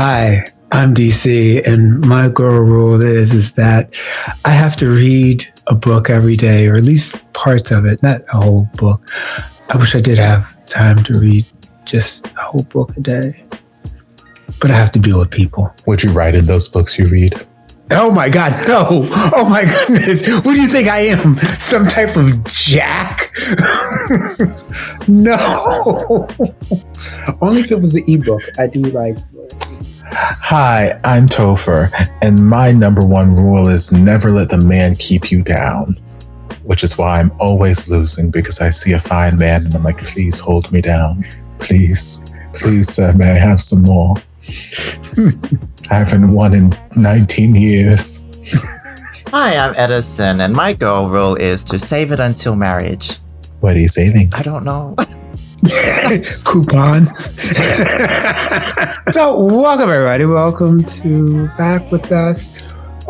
Hi, I'm DC, and my girl rule is that I have to read a book every day, or at least parts of it, not a whole book. I wish I did have time to read just a whole book a day, but I have to be with people. Would you write in those books you read? Oh my God, no. Oh my goodness. What do you think I am? Some type of jack? No. Only if it was an ebook. I do like... Hi, I'm Topher, and my number one rule is never let the man keep you down, which is why I'm always losing, because I see a fine man and I'm like, please hold me down. Please, sir, may I have some more? I haven't won in 19 years. Hi, I'm Edison, and my girl rule is to save it until marriage. What are you saving? I don't know. Coupons. So welcome everybody. Welcome to back with us.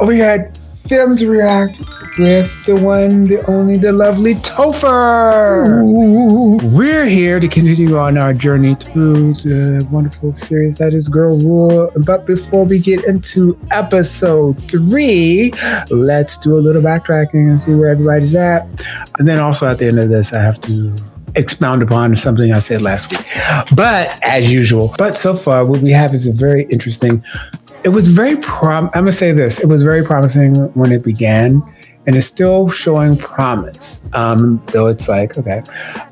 We had Femmes React with the one, the only, the lovely Topher. Ooh. We're here to continue on our journey through the wonderful series that is Girl Rule. But before we get into episode 3, let's do a little backtracking and see where everybody's at. And then also at the end of this, I have to expound upon something I said last week, but as usual. But so far, what we have is a very interesting. It was very I'm gonna say this. It was very promising when it began, and it's still showing promise. Though it's like, okay,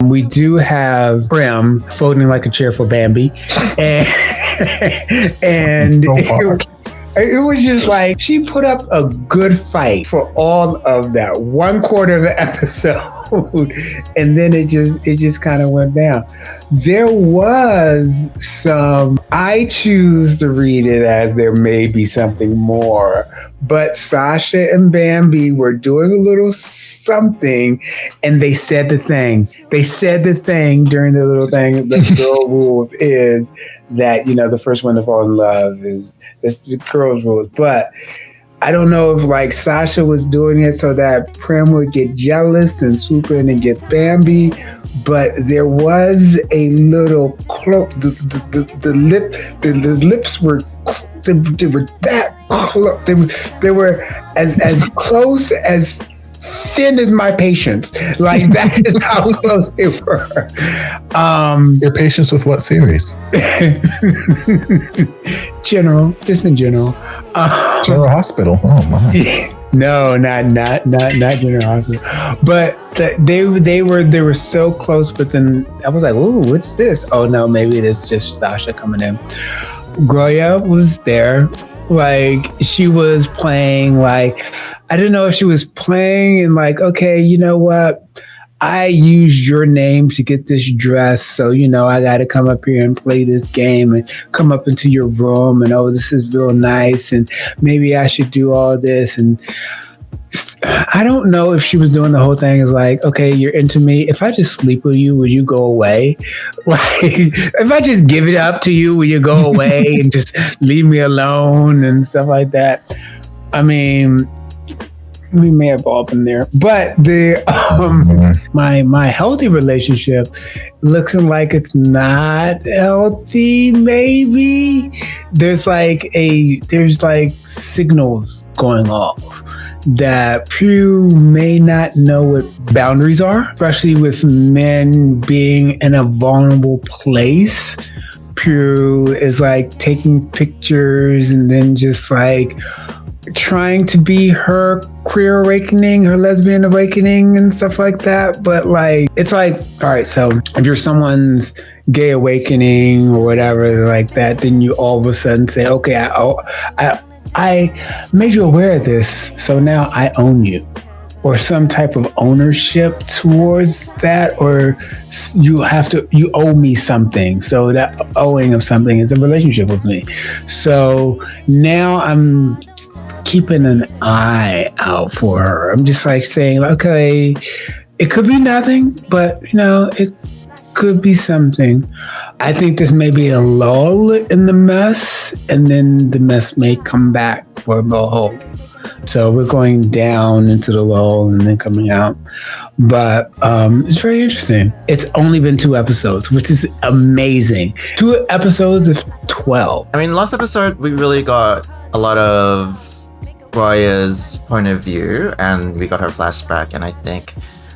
we do have Prim folding like a chair for Bambi, and it was just like she put up a good fight for all of that one quarter of the episode. And then it just kind of went down. There was some, I choose to read it as there may be something more, but Sasha and Bambi were doing a little something, and they said the thing. They said the thing during the little thing. The girl rules is that, you know, the first one to fall in love is the girl's rules. But I don't know if like Sasha was doing it so that Prim would get jealous and swoop in and get Bambi, but there was a little close. The lips were they were that close. They were as close as thin as my patience. Like that is how close they were. Your patience with what series? Just in general. General Hospital. Oh my. No, not General Hospital. But they were so close. But then I was like, "Ooh, what's this?" Oh no, maybe it is just Sasha coming in. Groya was there, like she was playing. Like I didn't know if she was playing and like, okay, you know what? I used your name to get this dress, so you know I got to come up here and play this game and come up into your room and oh, this is real nice and maybe I should do all this. And I don't know if she was doing the whole thing is like, okay, you're into me. If I just sleep with you, will you go away? Like, if I just give it up to you, will you go away and just leave me alone and stuff like that? I mean, we may have all been there, but the my healthy relationship looks like it's not healthy. Maybe there's like signals going off that Pew may not know what boundaries are, especially with men being in a vulnerable place. Pew is like taking pictures and then just like trying to be her queer awakening, her lesbian awakening and stuff like that. But like, it's like, all right, so if you're someone's gay awakening or whatever like that, then you all of a sudden say, okay, I made you aware of this, so now I own you. Or some type of ownership towards that, or you owe me something. So that owing of something is a relationship with me. So now I'm keeping an eye out for her. I'm just like saying, okay, it could be nothing, but you know, it could be something. I think this may be a lull in the mess, and then the mess may come back for the whole. So we're going down into the lull and then coming out. But it's very interesting. It's only been 2 episodes, which is amazing. 2 episodes of 12. I mean, last episode, we really got a lot of Groya's point of view and we got her flashback. And I think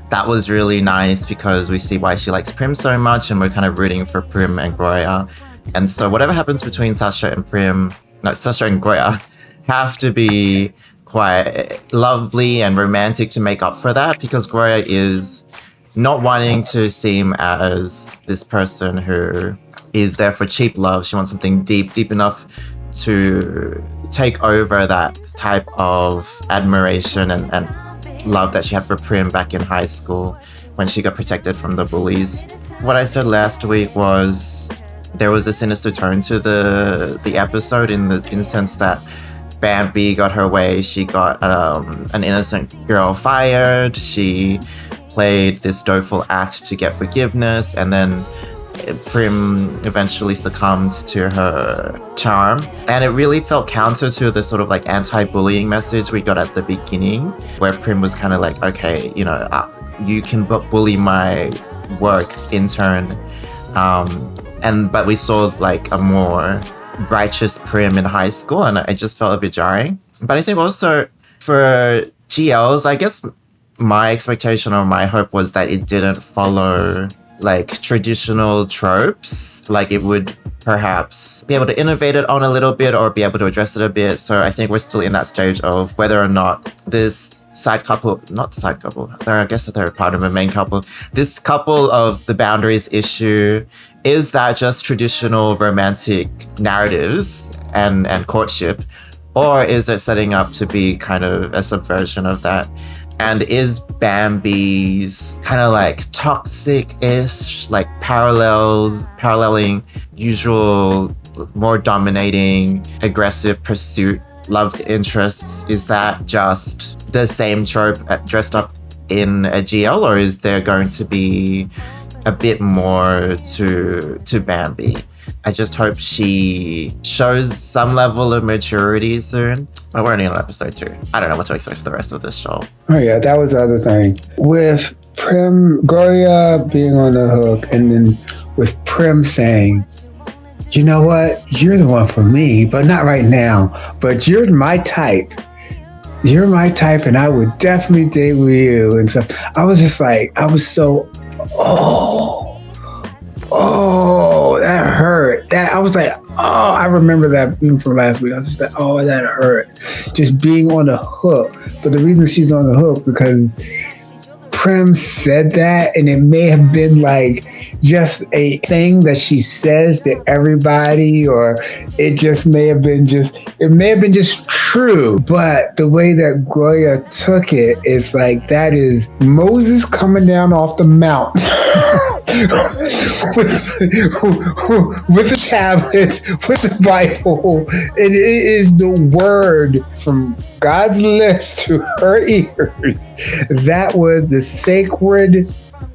that was really nice because we see why she likes Prim so much and we're kind of rooting for Prim and Groya. And so whatever happens between Sasha and Groya have to be quite lovely and romantic to make up for that, because Groya is not wanting to seem as this person who is there for cheap love. She wants something deep enough to take over that type of admiration and love that she had for Prim back in high school when she got protected from the bullies. What I said last week was there was a sinister tone to the episode in the sense that Bambi got her way. She got an innocent girl fired. She played this doleful act to get forgiveness, and then Prim eventually succumbed to her charm. And it really felt counter to the sort of like anti-bullying message we got at the beginning, where Prim was kind of like, okay, you know, you can bully my work in turn. But we saw like a more righteous Prim in high school, and I just felt a bit jarring. But I think also for GLs, I guess my expectation or my hope was that it didn't follow like traditional tropes, like it would perhaps be able to innovate it on a little bit or be able to address it a bit. So I think we're still in that stage of whether or not this I guess that they're part of a main couple. This couple of the boundaries issue, is that just traditional romantic narratives and courtship, or is it setting up to be kind of a subversion of that? And is Bambi's kind of like toxic-ish, like paralleling usual, more dominating, aggressive pursuit love interests, is that just the same trope dressed up in a GL, or is there going to be a bit more to Bambi? I just hope she shows some level of maturity soon. But we're only on episode 2. I don't know what to expect for the rest of this show. Oh yeah, that was the other thing. With Prim, Groya being on the hook, and then with Prim saying, you know what, you're the one for me, but not right now, but you're my type. You're my type, and I would definitely date with you and stuff. I was just like, I was so, that hurt. That I was like, I remember that even from last week. I was just like, that hurt. Just being on the hook. But the reason she's on the hook because Prim said that, and it may have been like just a thing that she says to everybody, or it just may have been just true. But the way that Groya took it is like, that is Moses coming down off the mount with the tablets, with the Bible, and it is the word from God's lips to her ears. That was the sacred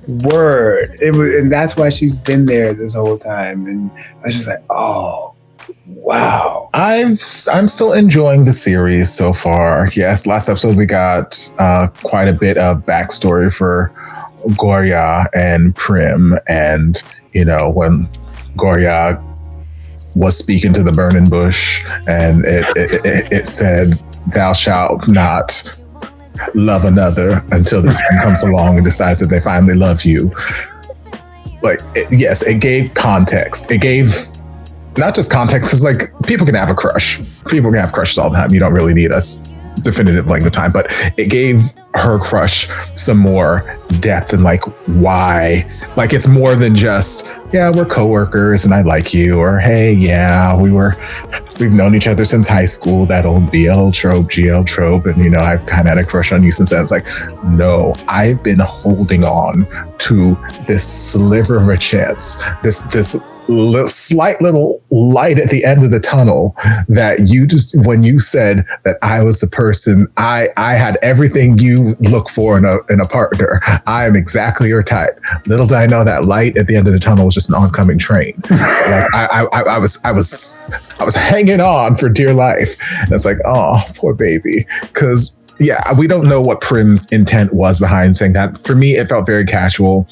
word. And that's why she's been there this whole time. And I was just like, wow. I'm still enjoying the series so far. Yes, last episode we got quite a bit of backstory for Groya and Prim, and when Groya was speaking to the burning bush, and it said, "Thou shalt not love another," until this one comes along and decides that they finally love you. Like, it gave context. It gave not just context, because like people can have a crush. People can have crushes all the time. You don't really need us definitive length of time, but it gave her crush some more depth and like why. Like, it's more than just, yeah, we're coworkers and I like you, or hey, yeah, we've known each other since high school, that old BL trope, GL trope, and I've kind of had a crush on you since then. It's like, no, I've been holding on to this sliver of a chance, this slight little light at the end of the tunnel, that you just, when you said that I was the person, I had everything you look for in a partner. I am exactly your type. Little did I know that light at the end of the tunnel was just an oncoming train. Like I was hanging on for dear life. And it's like, oh, poor baby. Because yeah, we don't know what Prim's intent was behind saying that. For me, it felt very casual.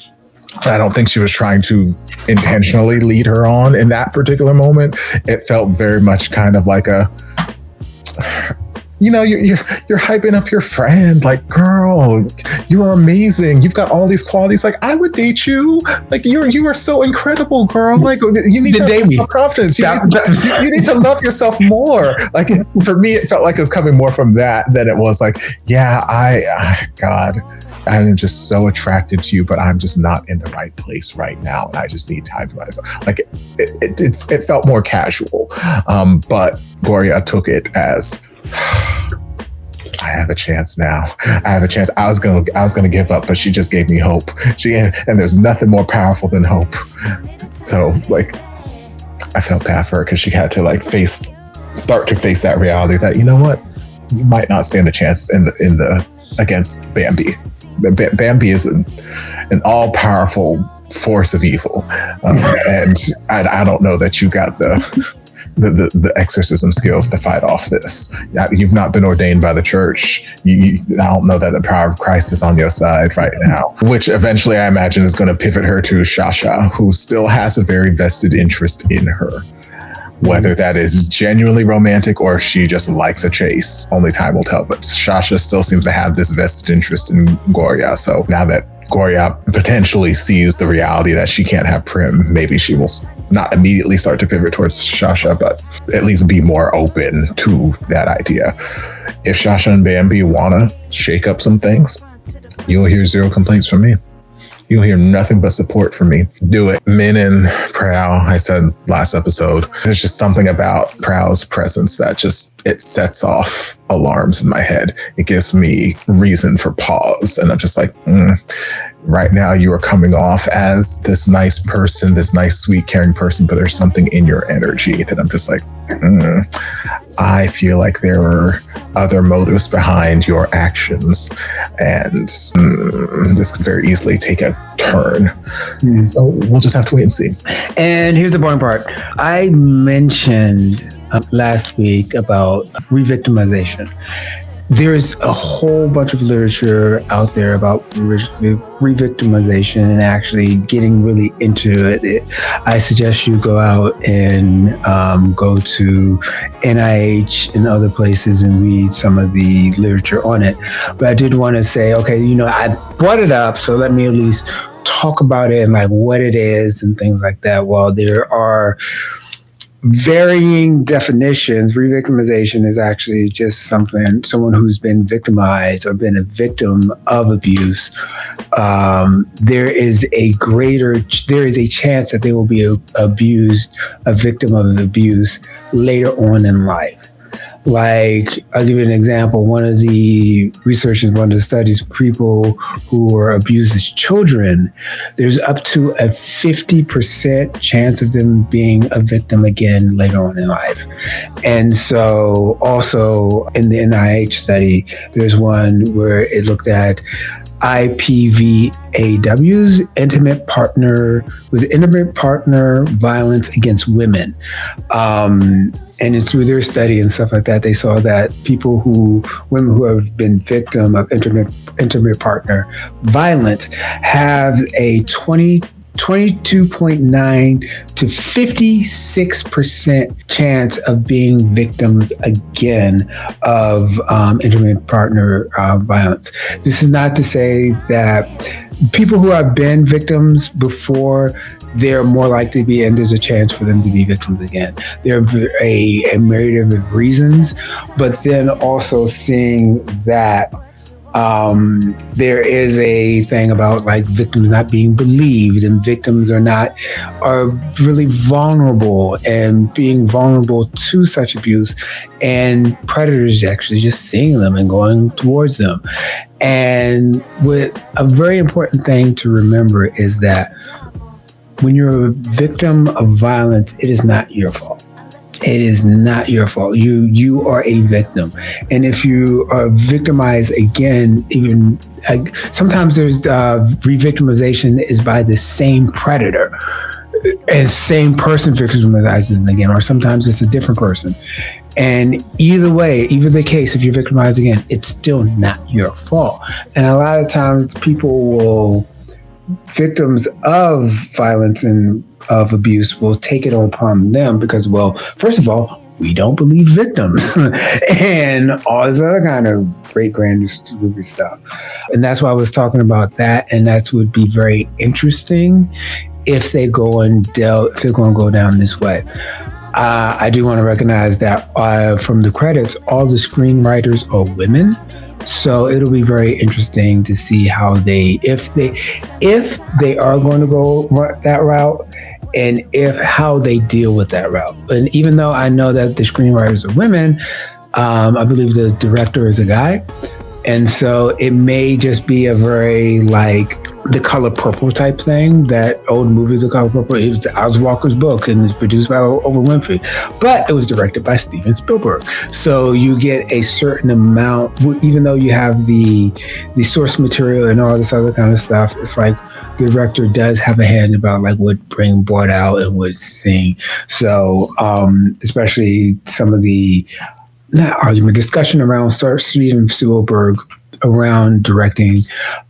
I don't think she was trying to intentionally lead her on in that particular moment. It felt very much kind of like a, you know, you're hyping up your friend, like, girl, you are amazing. You've got all these qualities. Like, I would date you. Like, you are so incredible, girl. Like, you need to have self-confidence. You need to love yourself more. Like, for me, it felt like it was coming more from that than it was like, yeah, God, I'm just so attracted to you, but I'm just not in the right place right now. And I just need time to myself. Like, it felt more casual. But Gloria took it as, I have a chance now. I have a chance. I was gonna give up, but she just gave me hope. And there's nothing more powerful than hope. So, like, I felt bad for her because she had to like start to face that reality that, you know what, you might not stand a chance in the against Bambi. Bambi is an all-powerful force of evil, and I don't know that you got the exorcism skills to fight off this. You've not been ordained by the church. I don't know that the power of Christ is on your side right now, which eventually I imagine is going to pivot her to Shasha, who still has a very vested interest in her. Whether that is genuinely romantic or if she just likes a chase, only time will tell. But Shasha still seems to have this vested interest in Gloria. So now that Gloria potentially sees the reality that she can't have Prim, maybe she will not immediately start to pivot towards Shasha, but at least be more open to that idea. If Shasha and Bambi want to shake up some things, you'll hear zero complaints from me. You'll hear nothing but support from me. Do it. Min and Prow, I said last episode, there's just something about Prow's presence that just, it sets off alarms in my head. It gives me reason for pause. And I'm just like, right now you are coming off as this nice person, this nice, sweet, caring person, but there's something in your energy that I'm just like, I feel like there are other motives behind your actions, and this could very easily take a turn. So we'll just have to wait and see. And here's the important part. I mentioned last week about re-victimization. There's a whole bunch of literature out there about re-victimization and actually getting really into it. I suggest you go out and go to NIH and other places and read some of the literature on it. But I did want to say, okay, you know, I brought it up, so let me at least talk about it and like what it is and things like that. While there are varying definitions, re-victimization is actually just someone who's been victimized or been a victim of abuse. There is a chance that they will be a victim of abuse later on in life. Like, I'll give you an example. One of the researchers, one of the studies, people who were abused as children, there's up to a 50% chance of them being a victim again later on in life. And so also in the NIH study, there's one where it looked at IPVAW's intimate partner violence against women. And it's through their study and stuff like that, they saw that women who have been victim of intimate partner violence have a 22.9 to 56% chance of being victims again of intimate partner violence. This is not to say that people who have been victims before, they're more likely to be, and there's a chance for them to be victims again. There are a myriad of reasons, but then also seeing that there is a thing about like victims not being believed, and victims are really vulnerable, and being vulnerable to such abuse, and predators actually just seeing them and going towards them. And with a very important thing to remember is that when you're a victim of violence, it is not your fault. It is not your fault. You are a victim. And if you are victimized again, even sometimes there's re-victimization is by the same predator, and same person victimizes them again, or sometimes it's a different person. And either the case, if you're victimized again, it's still not your fault. And a lot of times people will victims of violence and of abuse will take it upon them because, well, first of all, we don't believe victims and all this other kind of great grand stupid stuff. And that's why I was talking about that. And that would be very interesting if they go and if they're going to go down this way. I do want to recognize that from the credits, all the screenwriters are women. So it'll be very interesting to see how if they are going to go that route, and how they deal with that route. And even though I know that the screenwriters are women, I believe the director is a guy. And so it may just be a very The Color Purple type thing, that old movie, The Color Purple. It was Alice Walker's book and it's produced by Oprah Winfrey, but it was directed by Steven Spielberg. So you get a certain amount, even though you have the source material and all this other kind of stuff, it's like the director does have a hand about what being brought out and what's seen. So especially some of the discussion around Steven Spielberg around directing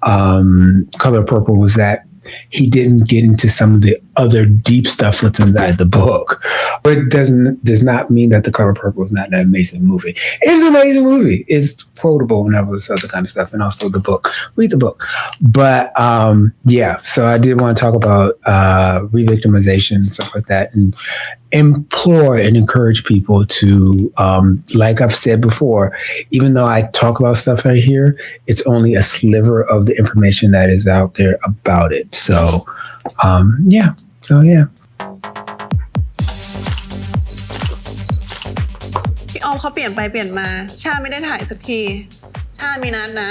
Color Purple was that he didn't get into some of the other deep stuff within the book. But it does not mean that The Color Purple is not an amazing movie. It's an amazing movie. It's quotable and all this other kind of stuff. And also the book. Read the book. But so I did want to talk about re-victimization and stuff like that, and implore and encourage people to, like I've said before, even though I talk about stuff right here, it's only a sliver of the information that is out there about it. So, yeah.พี่ออมเขาเปลี่ยนไปเปลี่ยนมาชาไม่ได้ถ่ายสักทีชามีนัดนะ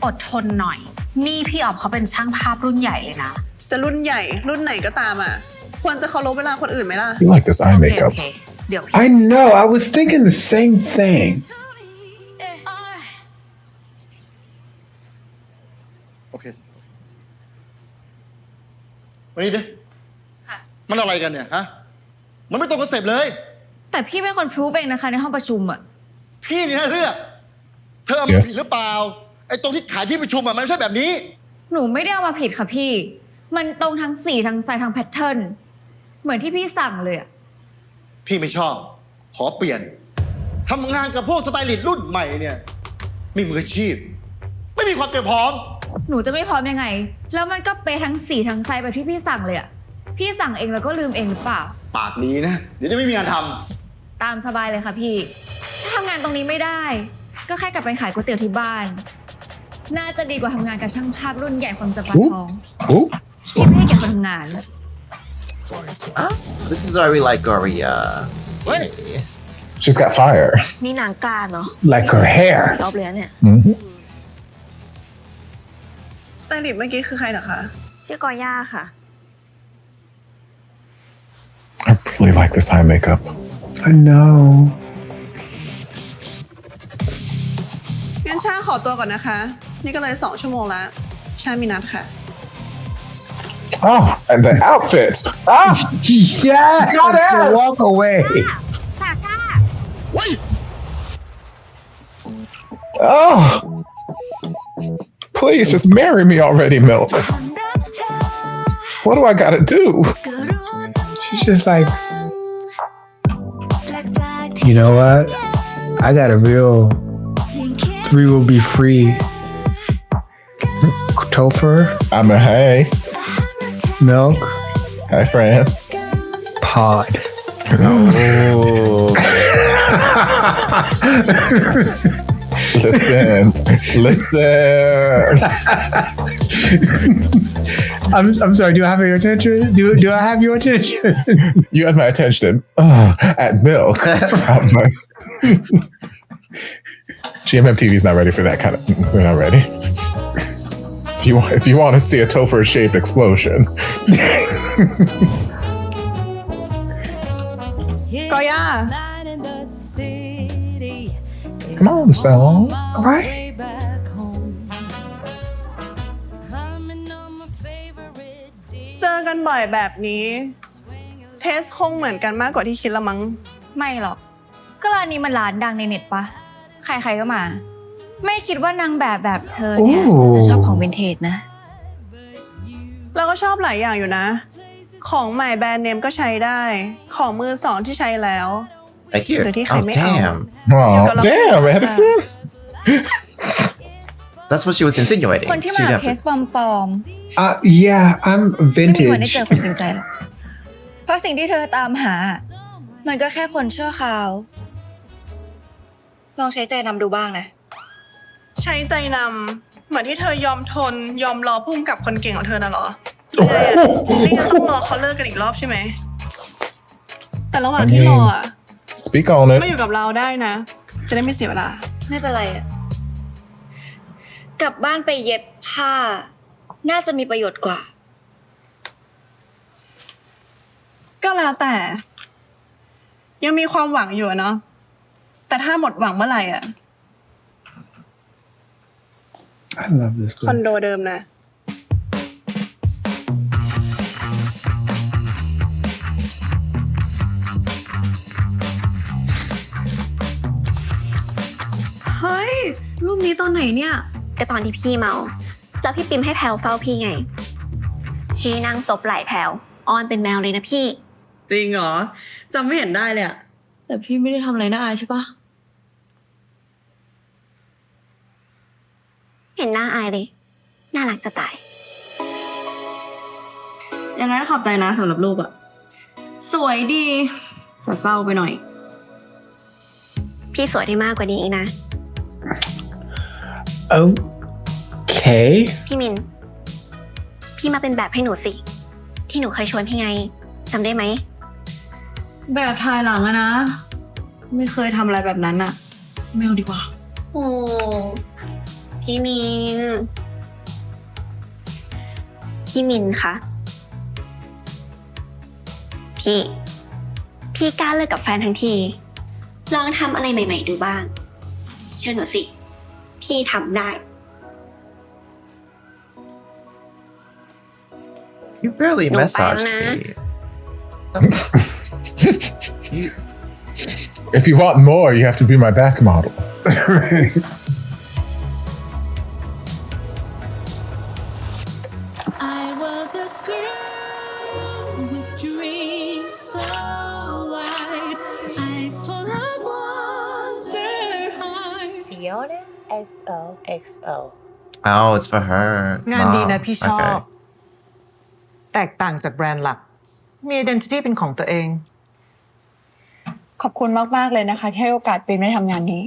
อดทนหน่อยนี่พี่ออมเขาเป็นช่างภาพรุ่นใหญ่เลยนะจะรุ่นใหญ่รุ่นไหนก็ตามอ่ะควรจะเคารพเวลาคนอื่นไหมล่ะ You like this eye makeup? I know. I was thinking the same thing. โอเควันนี้ดิมันอะไรกันเนี่ยฮะมันไม่ตรงคอนเซ็ปต์เลยแต่พี่เป็นคนพรูฟเองนะคะในห้องประชุมอ่ะพี่นี่นะเรื่องเธอเอามาผิดหรือเปล่าไอ้ตรงที่ขายที่ประชุมมันไม่ใช่แบบนี้หนูไม่ได้เอามาผิดค่ะพี่มันตรงทั้งสีทั้งไซส์ทั้งแพทเทิร์นเหมือนที่พี่สั่งเลยอ่ะพี่ไม่ชอบขอเปลี่ยนทำงานกับพวกสไตลิสต์รุ่นใหม่เนี่ยไม่มืออาชีพไม่มีความเตรียมพร้อมหนูจะไม่พร้อมยังไงแล้วมันก็เป๊ะทั้งสีทั้งไซส์แบบที่พี่สั่งเลยอ่ะพี่สั่งเองแล้วก็ลืมเองหรือเปล่าปากดีนะเดี๋ยวจะไม่มีงานทำตามสบายเลยค่ะพี่ถ้าทำงานตรงนี้ไม่ได้ก็แค่กลับไปขายก๋วยเตี๋ยวที่บ้านน่าจะดีกว่าทำงานกับช่างภาพรุ่นใหญ่คนจะปาทองที่ไม่ให้เกียรติคนทำงานThis is why we like Gloria. She's got fire. นี่นางกล้าเนาะ Like her hair. รอบเลยเนี่ยสไตลิสต์เมื่อกี้คือใครเหรอคะชื่อกอย่าค่ะ I really like this eye makeup. I know. งั้นชาขอตัวก่อนนะคะนี่ก็เลย2 ชั่วโมงแล้วชามีนัดค่ะOh, and the outfits. Ah, yeah. Goddess. Walk away. Oh, please just marry me already, Milk. What do I gotta do? She's just like, you know what? I got a real free will be free. Topher. I'm a hey. Milk. Hi, friend. Pod. Oh. Listen. I'm sorry. Do I have your attention? Do I have your attention? You have my attention. At Milk. GMMTV is not ready for that kind of. We're not ready. If you want to see a Topher-shaped explosion. ก็ย่า Come on, song. All right. เจอกันบ่อยแบบนี้เทสคงเหมือนกันมากกว่าที่คิดละมั้งไม่หรอกก็ร้านนี้มันร้านดังในเน็ตปะใครๆก็มาไม่คิดว่านางแบบเธอเนี่ยจะชอบของวินเทจนะ เราก็ชอบหลายอย่างอยู่นะ ของใหม่แบรนด์เนมก็ใช้ได้ ของมือสองที่ใช้แล้ว Thank you. หรือที่ใคร Oh ไม่เอา damn. Oh, damn, Edison. That's what she was insinuating. คนที่มา She'd แบบ have เคส to- ปลอม Yeah, I'm ๆไม่มีวันได้ vintage. เจอคนจริงใจหรอกเพราะสิ่งที่เธอตามหา มันก็แค่คนชั่วคราว ลองใช้ใจนำดูบ้างนะ ใช้ใจนำเหมือนที่เธอยอมทนยอมรอพุ่มกับคนเก่งของเธอน่ะเหรอไม่งั้นต้องรอเขาเลิกกันอีกรอบใช่ไหมแต่ระหว่างที่รออ่ะ Speak on ไม่ it. อยู่กับเราได้นะ จะได้ไม่เสียเวลา ไม่เป็นไรอะกลับบ้านไปเย็บผ้า น่าจะมีประโยชน์กว่า ก็แล้วแต่ ยังมีความหวังอยู่อะเนาะแต่ถ้าหมดหวังเมื่อไหร่อ่ะ I love this คอน place. โดเดิมนะ เฮ้ย รูปนี้ตอนไหนเนี่ย ก็ตอนที่พี่เมา แล้วพี่ปิมให้แพลวเฝ้าพี่ไง พี่นั่งซบไหล่แพลวอ้อนเป็นแมวเลยนะพี่ จริงเหรอจำไม่เห็นได้เลยอะแต่พี่ไม่ได้ทำอะไรน่าอายใช่ปะ เห็นหน้าอายเลย น่ารักจะตาย ยังไงก็ขอบใจนะสำหรับรูปอะสวยดีแต่เศร้าไปหน่อย พี่สวยได้มากกว่านี้อีกนะ Okay. พี่มิน พี่มาเป็นแบบให้หนูสิ ที่หนูเคยชวนพี่ไงจำได้ไหม แบบถ่ายหลังอะนะ ไม่เคยทำอะไรแบบนั้นอะไม่เอาดีกว่า โอ้พี่มิน พี่มินคะ พี่กล้าเลิกกับแฟนทั้งที ลองทำอะไรใหม่ๆดูบ้าง เชื่อหนูสิ พี่ทำได้ You barely No, massaged parang na. me. That was- you, If you want more, you have to be my back model. I was a girl with dreams so wide, eyes full of wonder, heart. Fiona XOXO oh, it's for her. งานดีนะ Mom. พี่ชอบ Okay. แตกต่างจากแบรนด์หลัก มี identity เป็นของตัวเอง ขอบคุณมากๆเลยนะคะที่ให้โอกาสปิมได้ทำงานนี้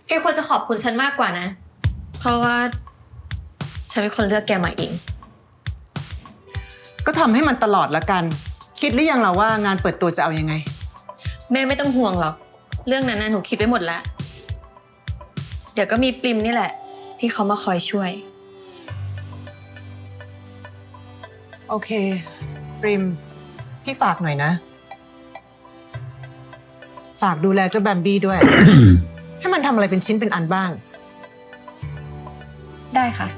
แกควรจะขอบคุณฉันมากกว่านะ เพราะว่าฉันเป็นคนเลือกแกมาเอง ก็ทำให้มันตลอดละกัน คิดหรือยังเราว่างานเปิดตัวจะเอายังไง แม่ไม่ต้องห่วงหรอก เรื่องนั้นนะหนูคิดไว้หมดแล้ว เดี๋ยวก็มีปริมนี่แหละ ที่เขามาคอยช่วย โอเคปริม พี่ฝากหน่อยนะ ฝากดูแลเจ้าแบมบี้ด้วย ให้มันทำอะไรเป็นชิ้นเป็นอันบ้าง ได้ค่ะ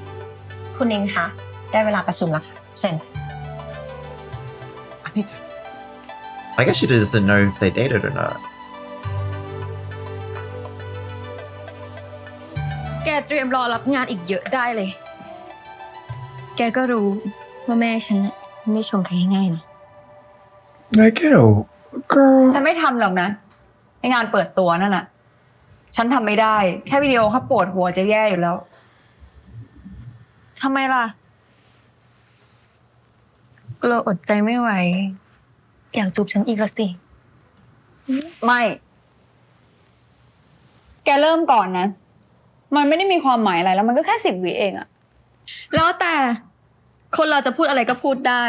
คุณเองคะได้เวลาประชุมแล้วค่ะเชิญ อันนี้จ้ะ I guess she doesn't know if they dated or not. แกเตรียมรอรับงานอีกเยอะได้เลย แกก็รู้ว่าแม่ฉันน่ะไม่ชมใครง่ายๆนะ Like, you know, girl. ฉันไม่ทำหรอกนะไองานเปิดตัวนั่นน่ะ ฉันทำไม่ได้ แค่วิดีโอเขาปวดหัวจะแย่อยู่แล้ว ทำไมล่ะ กลัวอดใจไม่ไหว อยากจูบฉันอีกละสิ ไม่ แกเริ่มก่อนนะ มันไม่ได้มีความหมายอะไรแล้วมันก็แค่10 วิเองอะ แล้วแต่คนเราจะพูดอะไรก็พูดได้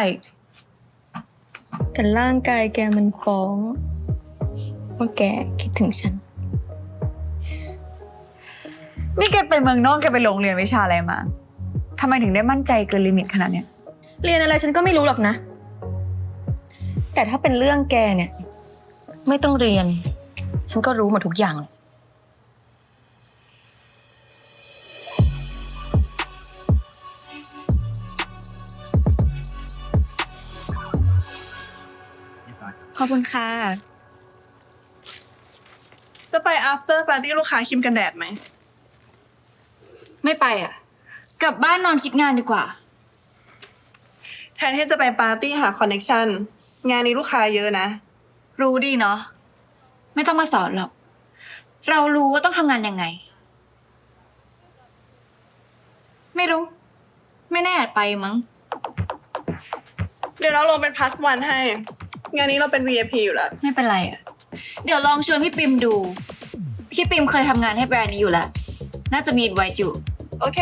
แต่ร่างกายแกมันฟ้องว่าแกคิดถึงฉัน นี่แกไปเมืองนอกแกไปโรงเรียนวิชาอะไรมาทำไมถึงได้มั่นใจเกินลิมิตขนาดเนี้ย เรียนอะไรฉันก็ไม่รู้หรอกนะ แต่ถ้าเป็นเรื่องแกเนี่ย ไม่ต้องเรียน ฉันก็รู้หมดทุกอย่างเลย ขอบคุณค่ะ จะไป after party ลูกค้าครีมกันแดดไหม ไม่ไปอ่ะ กลับบ้านนอนคิดงานดีกว่า แทนที่จะไปปาร์ตี้หาคอนเนคชั่นงานนี้ลูกค้าเยอะนะ รู้ดีเนาะไม่ต้องมาสอนหรอก เรารู้ว่าต้องทำงานยังไง ไม่รู้ ไม่แน่อาจไปมั้ง เดี๋ยวเราลงเป็น +1 ให้ งานนี้เราเป็น VIP อยู่แล้ว ไม่เป็นไรอะเดี๋ยวลองชวนพี่ปิมดู พี่ปิมเคยทำงานให้แบรนด์นี้อยู่แล้ว น่าจะมีไว้อยู่ โอเค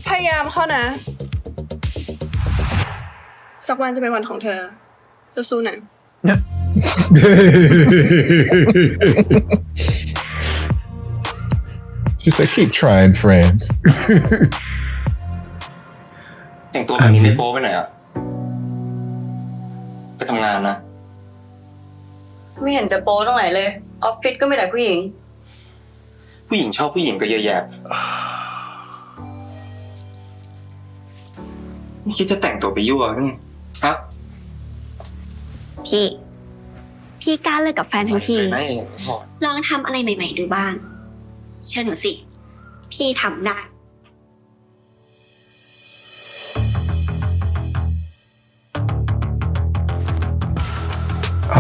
พยายามเข้านะ สักวันจะเป็นวันของเธอสู้ๆนะ She said, keep trying, friend. แต่งตัวแบบนี้ไม่โป๊ไปไหนอ่ะไปทำงานนะ ไม่เห็นจะโป๊ตรงไหนเลย ออฟฟิศก็ไม่แต่ผู้หญิง ผู้หญิงชอบผู้หญิงก็เยอะแยะไม่คิดจะแต่งตัวไปยั่วนี่ฮะ พี่กล้าเลิกกับแฟนทั้งที ใส่ไปไหน ลองทำอะไรใหม่ๆดูบ้าง เชื่อหนูสิ พี่ทำได้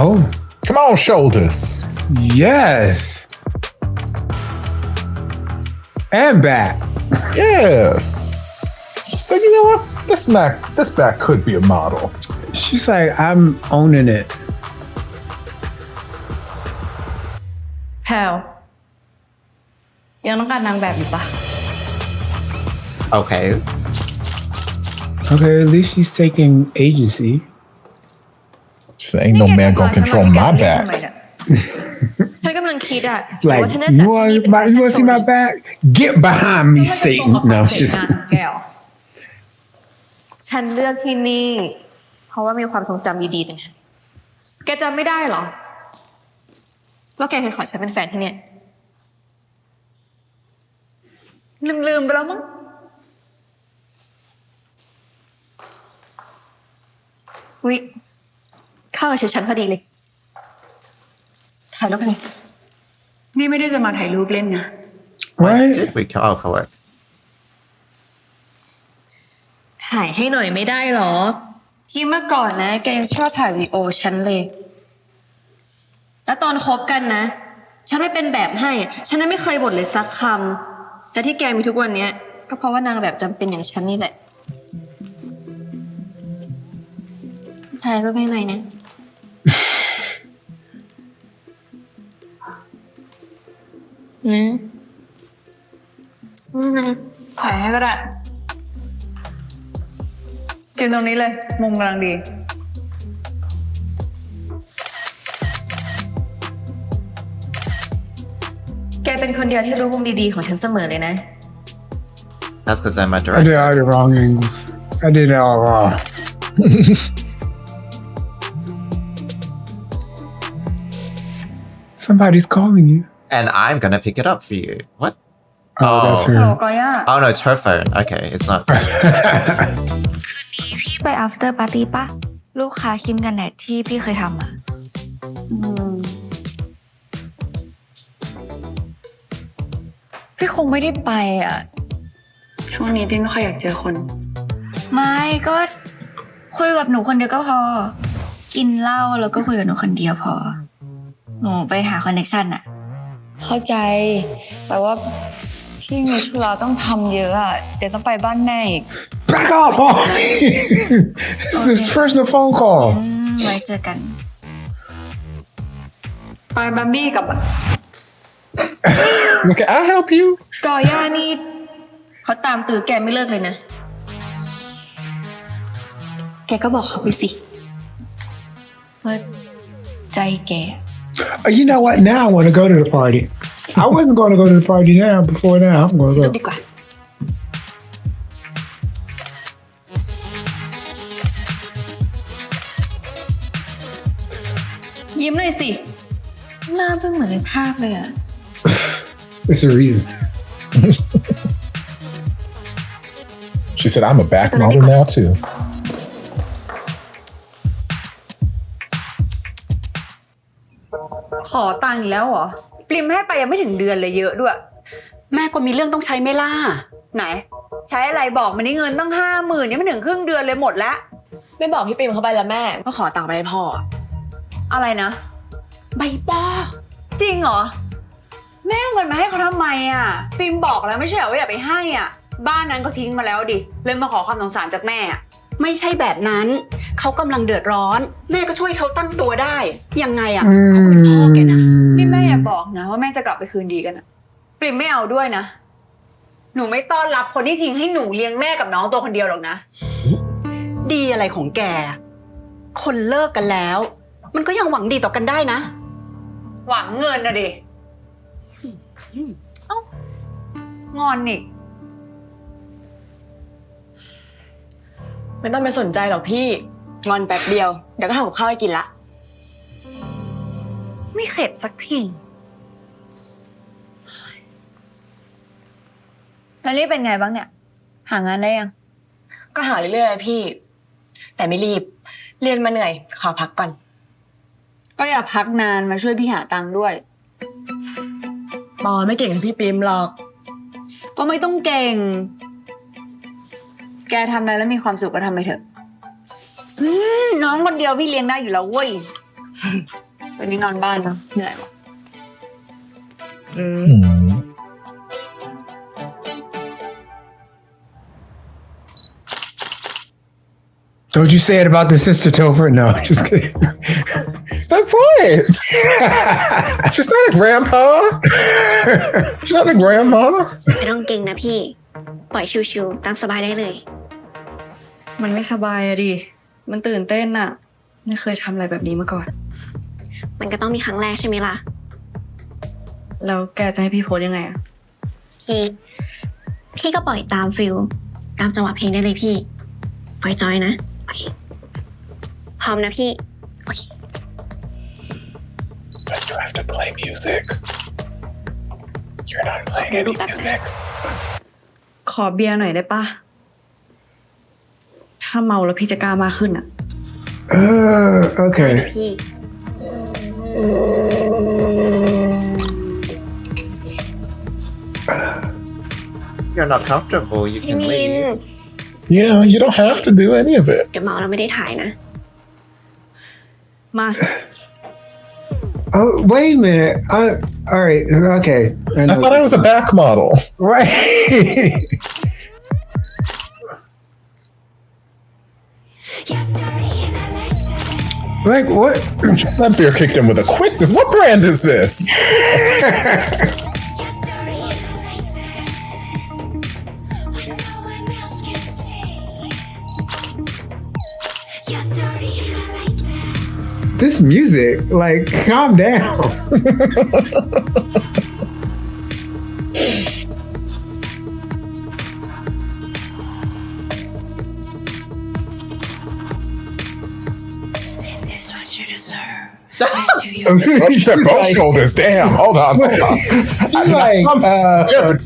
Oh, Come on, shoulders. yes. And back. Yes. So you know what? This back could be a model. She's like, I'm owning it. แพลวยังต้องการนางแบบอยู่ปะ Okay. Okay, at least she's taking agency. So ain't no man gonna control my back. ฉันกำลังคิดอะ Like, ว่าฉันน่าจะ you want to see my back? Get behind me, Satan. No, it's just. แก้วฉันเลือกที่นี่ เพราะว่ามีความทรงจำดีๆนะแกจำไม่ได้เหรอ ว่าแกเคยขอฉันเป็นแฟนที่เนี่ย ลืมไปแล้วมั้งวิเข้ากับชุดฉันพอดีเลย ถ่ายรูปกันสิ นี่ไม่ได้จะมาถ่ายรูปเล่นนะ Right? Did we come out for work? ถ่ายให้หน่อยไม่ได้หรอ ที่เมื่อก่อนนะแกยังชอบถ่ายวีดีโอฉันเลย แล้วตอนคบกันนะ ฉันไม่เป็นแบบให้ ฉันนั้นไม่เคยบ่นเลยสักคำ แต่ที่แกมีทุกวันนี้ก็เพราะว่านางแบบจำเป็นอย่างฉันนี่แหละ ถ่ายรูปให้หน่อยนะ ถ่ายให้ก็ได้ยืนตรงนี้เลย มุมกำลังดี แกเป็นคนเดียวที่รู้มุมดีๆของฉันเสมอเลยนะ That's because I'm a I did director. all the wrong angles. I did it all wrong. Somebody's calling you. And I'm gonna pick it up for you. What? Oh, that's โอ้ her. กอย่า Oh no, it's her phone. Okay, it's not. พี่ไป after party ปะลูกค้าครีมกันแดดที่พี่เคยทำอ่ะ พี่คงไม่ได้ไปอ่ะ ช่วงนี้พี่ไม่ค่อยอยากเจอคน ไม่ก็คุยกับหนูคนเดียวก็พอ กินเหล้าแล้วก็คุยกับหนูคนเดียวพอ หนูไปหาคอนเนคชั่นอะ เข้าใจ แต่ว่าพี่มีธุระต้องทำเยอะอ่ะ เดี๋ยวต้องไปบ้านแม่อีก Back up! Oh. This is his personal phone call. ไว้เจอกัน ไปบัมบี้กับ Okay, I'll help you. กอย่านี่เขาตามตือแกไม่เลิกเลยนะ แกก็บอกเขาไปสิว่าใจแก You know what? Now I want to go to the party. I wasn't going to go to the party now. Before now, I'm going to ดี go. กว่า ยิ้มหน่อยสิ หน้าเพิ่งเหมือนในภาพเลยอะ There's a reason. She said, I'm a back model now too. ขอตังค์อีกแล้วเหรอ ปริมให้ไปยังไม่ถึงเดือนเลยเยอะด้วย แม่ก็มีเรื่องต้องใช้ไหม่ล่ะ ไหน ใช้อะไรบอกมันได้เงินตั้ง50,000ยังไม่ถึงครึ่งเดือนเลยหมดแล้ว ไม่บอกพี่ปิมเขาไปแล้วแม่ก็ขอตังค์ไปให้พ่อ อะไรนะ ใบปอ จริงเหรอแม่เอาเงินมาให้เขาทำไมอ่ะปิมบอกแล้วไม่ใช่เหรอว่าอย่าไปให้อ่ะบ้านนั้นก็ทิ้งมาแล้วดิเลยมาขอความสงสารจากแม่อ่ะ ไม่ใช่แบบนั้นเขากำลังเดือดร้อนแม่ก็ช่วยเขาตั้งตัวได้ยังไงอ่ะเขาเป็นพ่อแกนะ นี่แม่อย่าบอกนะว่าแม่จะกลับไปคืนดีกันอ่ะปิมไม่เอาด้วยนะหนูไม่ต้อนรับคนที่ทิ้งให้หนูเลี้ยงแม่กับน้องตัวคนเดียวหรอกนะ ดีอะไรของแกคนเลิกกันแล้วมันก็ยังหวังดีต่อกันได้นะ หวังเงินนะดิเอ้างอนอีก ไม่ต้องไปสนใจหรอกพี่งอนแป๊บเดียวเดี๋ยวก็ทำกับข้าวให้กินละ ไม่เข็ดสักทีแล้วนี่เป็นไงบ้างเนี่ยหางานได้ยัง ก็หาเรื่อยๆพี่ แต่ไม่รีบเรียนมาเหนื่อยขอพักก่อน ก็อย่าพักนานมาช่วยพี่หาตังค์ด้วย ปอไม่เก่งกับพี่ปิมหรอก ก็ไม่ต้องเก่งแกทำอะไรแล้วมีความสุขก็ทำไปเถอะน้องคนเดียวพี่เลี้ยงได้อยู่แล้วเว้ยวันนี้นอนบ้านเนาะเหนื่อยว่ะ Don't you say it about the sister, Topher. No, just kidding. So what? She's not a grandpa. She's not a grandma. ไม่ต้องเก่งนะพี่ปล่อยชิวๆตามสบายได้เลย มันไม่สบายอะดิมันตื่นเต้นอะไม่เคยทำอะไรแบบนี้มาก่อน มันก็ต้องมีครั้งแรกใช่ไหมล่ะ แล้วแกจะให้พี่โพสยังไงอะ พี่ก็ปล่อยตามฟิลตามจังหวะเพลงได้เลยพี่ปล่อยจอยนะโอเคพร้อมนะพี่โอเค But you have to play music. You're not playing any music. ขอเบียร์หน่อยได้ปะถ้าเมาแล้วพี่จะกล้ามากขึ้นอะ Okay. พี่ You're not comfortable, you พี่ can มิน leave. Yeah, you don't have to do any of it. เดี๋ยวเมาแล้วไม่ได้ถ่ายนะ มา Oh, wait a minute. All right. Okay. I thought I was a back model. Right. Like what? That beer kicked in with a quickness. What brand is this? This music, like, calm down. She said both shoulders. Damn. Hold on. You like,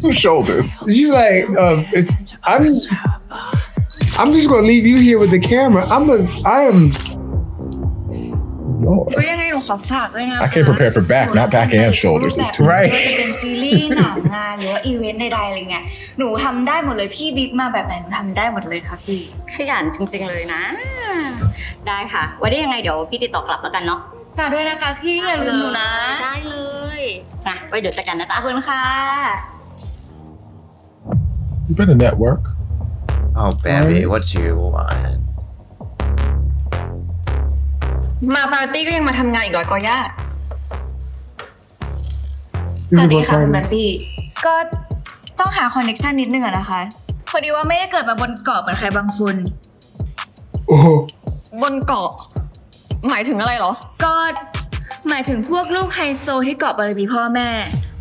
two shoulders. you like, I'm just gonna leave you here with the camera. I am. Lord. ยังไงหนูขอฝากด้วยนะ I came prepared for back, not back and shoulders. It's too Right. จะเป็นซีรีส์หนังงานหรือว่าอีเวนต์ใดๆอะไรเงี้ยหนูทำได้หมดเลยพี่บิ๊กมาแบบไหนหนูทำได้หมดเลยค่ะพี่ ขยันจริงๆเลยนะ ได้ค่ะไว้ได้ยังไงเดี๋ยวพี่ติดต่อกลับแล้วกันเนาะ ฝากด้วยนะคะพี่อย่าลืมหนูนะ ได้เลยนะไว้เดี๋ยวเจอกันนะ ข จ๊ะ อบคุณค่ะ You better network. Oh, baby, what do you want? มาปาร์ตี้ก็ยังมาทำงานอีกร้อยกว่าญาติ สวัสดีค่ะคุณแบตตี้ก็ต้องหาคอนเนคชันนิดนึงอะนะคะพอดีว่าไม่ได้เกิดมาบนเกาะเหมือนใครบางคน บนเกาะ หมายถึงอะไรเหรอ ก็หมายถึงพวกลูกไฮโซที่เกาะบารมีพ่อแม่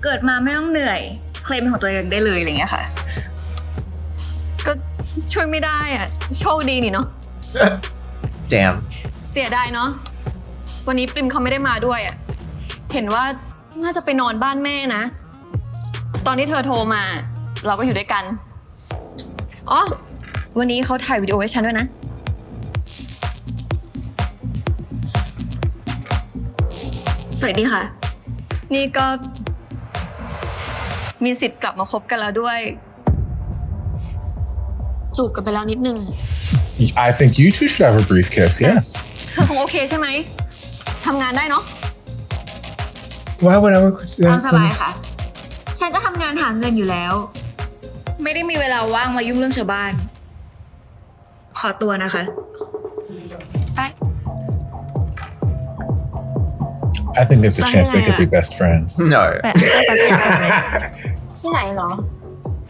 เกิดมาไม่ต้องเหนื่อยเคลมเป็นของตัวเองได้เลยอะไรเงี้ยค่ะ ก็ช่วยไม่ได้อะโชคดีนี่เนาะ Damn. เสียดายเนาะวันนี้ปริมเขาไม่ได้มาด้วยอะเห็นว่าน่าจะไปนอนบ้านแม่นะ ตอนที่เธอโทรมา เราก็อยู่ด้วยกันอ๋อวันนี้เขาถ่ายวิดีโอให้ฉันด้วยนะ สวัสดีค่ะ นี่ก็มีสิทธิ์กลับมาคบกันแล้วด้วย จูบกันไปแล้วนิดนึง I think you two should have a brief kiss. Yes. เธอคงโอเคใช่ไหมทำงานได้เนาะ Why would I work ตามสบายค่ะ ฉันก็ทำงานหาเงินอยู่แล้ว ไม่ได้มีเวลาว่างมายุ่งเรื่องชาวบ้าน ขอตัวนะคะ ไป I think there's a chance they could be best friends. No. ที่ไหนเหรอ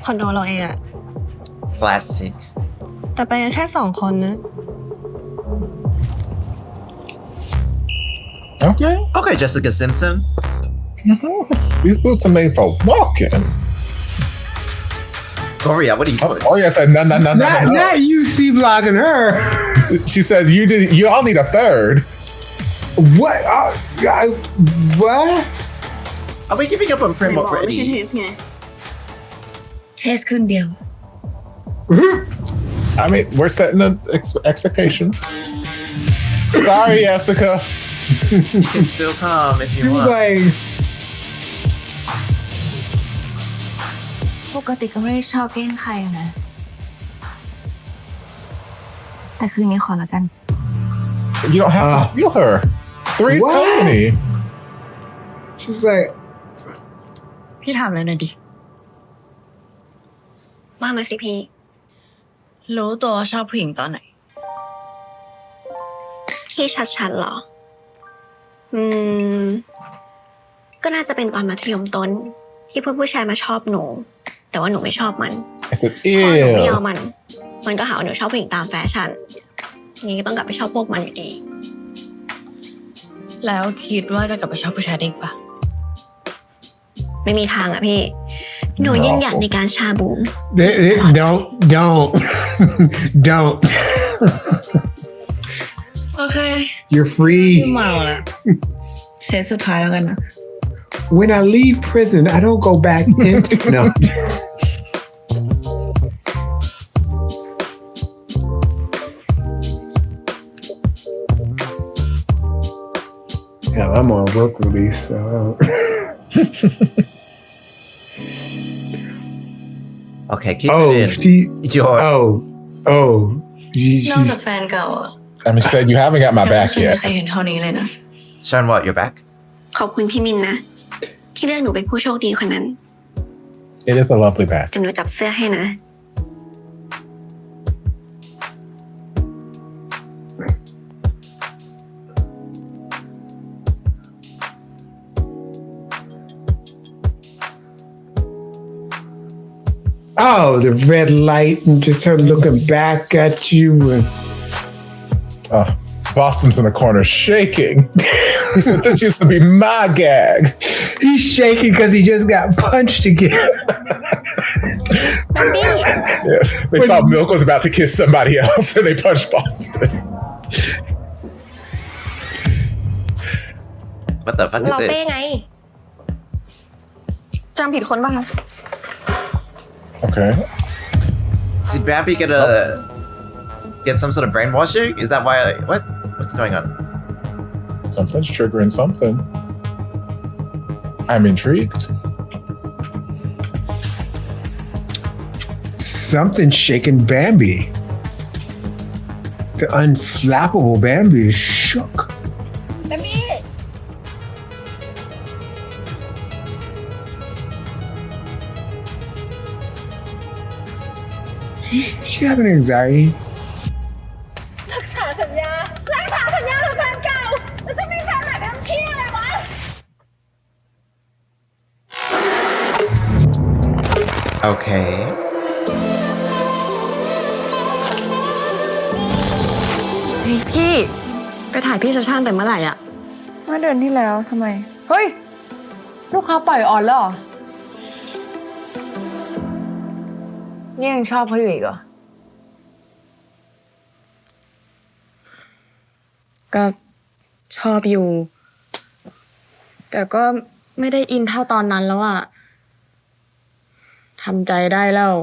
คอนโดเราเองอะ Classic. แต่ไปกันแค่2 คนนะ Okay. Okay, Jessica Simpson. These boots are made for walking. Gloria, what are you doing? Oh yes, no. Not you C blocking her. She said you all need a third. What? What? Are we giving up on Prim ไม่ใช่ already? เทสไง เทสคืนเดียว I mean, we're setting the expectations. Sorry, Jessica. You can still come if She you was want. like, ปกติก็ไม่ได้ชอบแกล้งใครนะ แต่คืนนี้ขอละกัน You don't have to steal her. Three's What? company. she was like, พี่ถามเลยหน่อยดิ ว่ามาสิพี่ รู้ตัวว่าชอบผู้หญิงตอนไหน ที่ชัดๆเหรอ ก็น่าจะเป็นตอนมัธยมต้น ที่เพื่อนผู้ชายมาชอบหนู แต่ว่าหนูไม่ชอบมัน I said, พอหนูไม่เอา ew. มันก็หาว่าหนูชอบผู้หญิงตามแฟชั่นงี้ก็ต้องกลับไปชอบพวกมันอยู่ดี แล้วคิดว่าจะกลับไปชอบผู้ชายได้อีกปะ ไม่มีทางอ่ะพี่ หนูยังอยากในการชาบูม don't. Don't. โอเค You're พี่ free. เมาแล้วเซตสุดท้ายแล้วกันนะ When I leave prison, I don't go back into. No. Hell, I'm on work release, so. Okay, keep Oh, it in. she. Your Oh. นอกจากแฟนเก่าอ่ะ I mean, she said you haven't got my ยังไม่ back เคยมี yet. ใครเห็นเท่านี้เลยนะ Sean, what? You're back. ขอบคุณพี่มินนะ ที่เลือกหนูเป็นผู้โชคดีคนนั้น It is a lovely back. เดี๋ยวหนูจับเสื้อให้นะ Oh, the red light and just her looking back at you. And Boston's in the corner shaking. He said, this used to be my gag. he's shaking because he just got punched again. Yes. They thought Milk was about to kiss somebody else and they punched Boston. What the fuck is เราเป้ this? ไง จำผิดคนป่ะคะ Okay. Did Bambi get some sort of brainwashing? Is that why? What's going on? Something's triggering something. I'm intrigued. Something's shaking Bambi. The unflappable Bambi is shook. She having anxiety? รักษาสัญญากับแฟนเก่าแล้วจะมีแฟนใหม่ไปทำเชี่ยอะไรวะ Okay. พี่ ไปถ่ายพี่ชาชาแต่เมื่อไหร่อ่ะ เมื่อเดือนที่แล้วทำไม เฮ้ย ลูกค้าปล่อยออนแล้วเหรอ นี่ยังชอบเขาอยู่อีกเหรอ ก็ชอบอยู่ แต่ก็ไม่ได้อินเท่าตอนนั้นแล้วอะทำใจได้แล้ว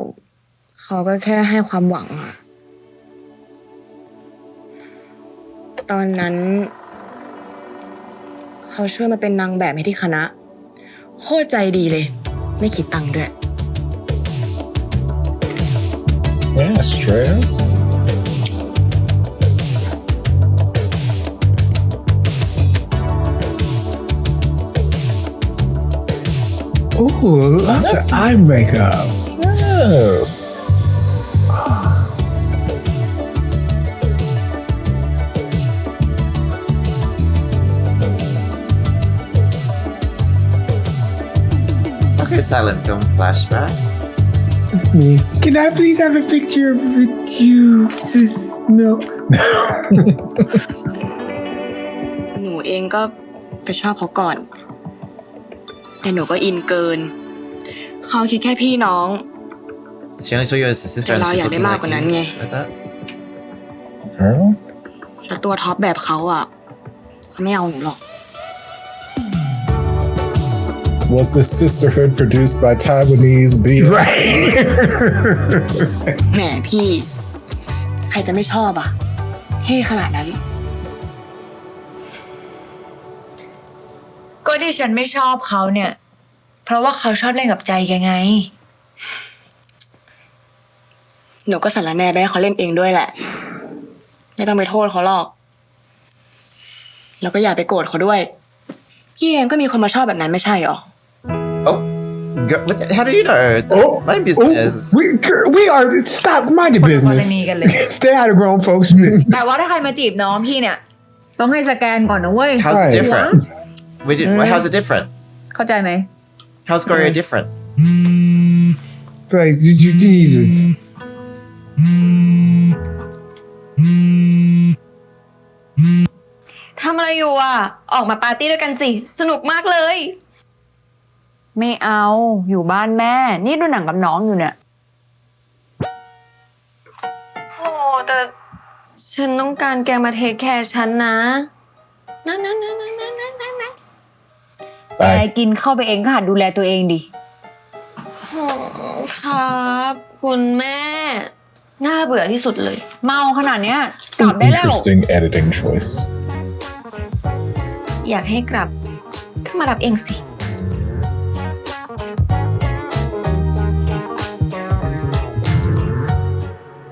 เขาก็แค่ให้ความหวังอะตอนนั้น เขาช่วยมาเป็นนางแบบให้ที่คณะ โคตรใจดีเลย ไม่คิดตังค์ด้วย Yeah, stressed. Ooh, love the eye makeup. Yes. Okay, silent film flashback. It's me. Can I please have a picture with you, Miss Milk? หนูเองก็ไปชอบเขาก่อน แต่หนูก็อินเกิน เขาคิดแค่พี่น้อง She only saw you as a sister and Pero she'sอยากได้ looking มาก like กว่านั้น you. ไง Like that? แต่ตัวท็อปแบบเขาอ่ะเขาไม่เอาหนูหรอก Was the sisterhood produced by Taiwanese being? Right. แหมพี่ ใครจะไม่ชอบอ่ะเท่ขนาดนั้น ก็ที่ฉันไม่ชอบเขาเนี่ย เพราะว่าเขาชอบเล่นกับใจแกไง หนูก็สารแหน่ไปให้เขาเล่นเองด้วยแหละ ไม่ต้องไปโทษเขาหรอก แล้วก็อย่าไปโกรธเขาด้วย พี่เองก็มีคนมาชอบแบบนั้นไม่ใช่หรอ Oh, girl, how do you know? My business. We are stop mind your คนละ business. กรณีกันเลย Stay out of grown folks' business. แต่ว่าถ้าใครมาจีบน้องพี่เนี่ย ต้องให้สแกนก่อนนะเว้ย How's it different? How's it different? เข้าใจไหม How's Korea different? Like Jesus. ทำอะไรอยู่อ่ะ ออกมาปาร์ตี้ด้วยกันสิ สนุกมากเลย ไม่เอาอยู่บ้านแม่ นี่ดูหนังกับน้องอยู่เนี่ย โอ้แต่ฉันต้องการแกมาเทคแคร์ฉันนะนะ แกกินเข้าไปเองก็หัดดูแลตัวเองดิ โอ้ครับ คุณแม่ น่าเบื่อที่สุดเลย เมาขนาดเนี้ยกลับได้แล้ว Interesting editing choice. อยากให้กลับก็มารับเองสิ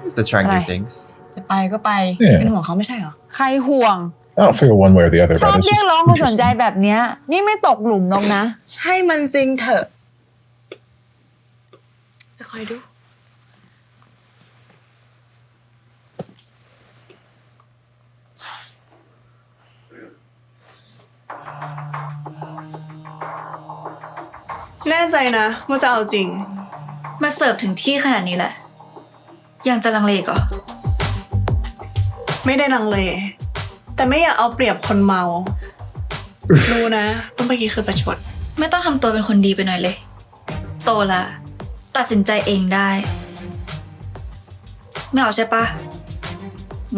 It's the Stranger Right. Things. จะไปก็ไป Yeah. เป็นห่วงเขาไม่ใช่เหรอ ใครห่วง I don't feel one way or the other ชอบ about it. It's เรีย just กร้องความสนใจ interesting. แบบเนี้ย นี่ไม่ตกหลุมหรอกนะ ให้มันจริงเถอะ จะคอยดู แน่ใจนะว่าจะเอาจริง มาเสิร์ฟถึงที่ขนาดนี้แหละ ยังจะลังเลอีกเหรอ ไม่ได้ลังเล แต่ไม่อยากเอาเปรียบคนเมา รู้นะว่าเมื่อกี้คือประชด ไม่ต้องทำตัวเป็นคนดีไปหน่อยเลย โตละตัดสินใจเองได้ ไม่เอาใช่ปะ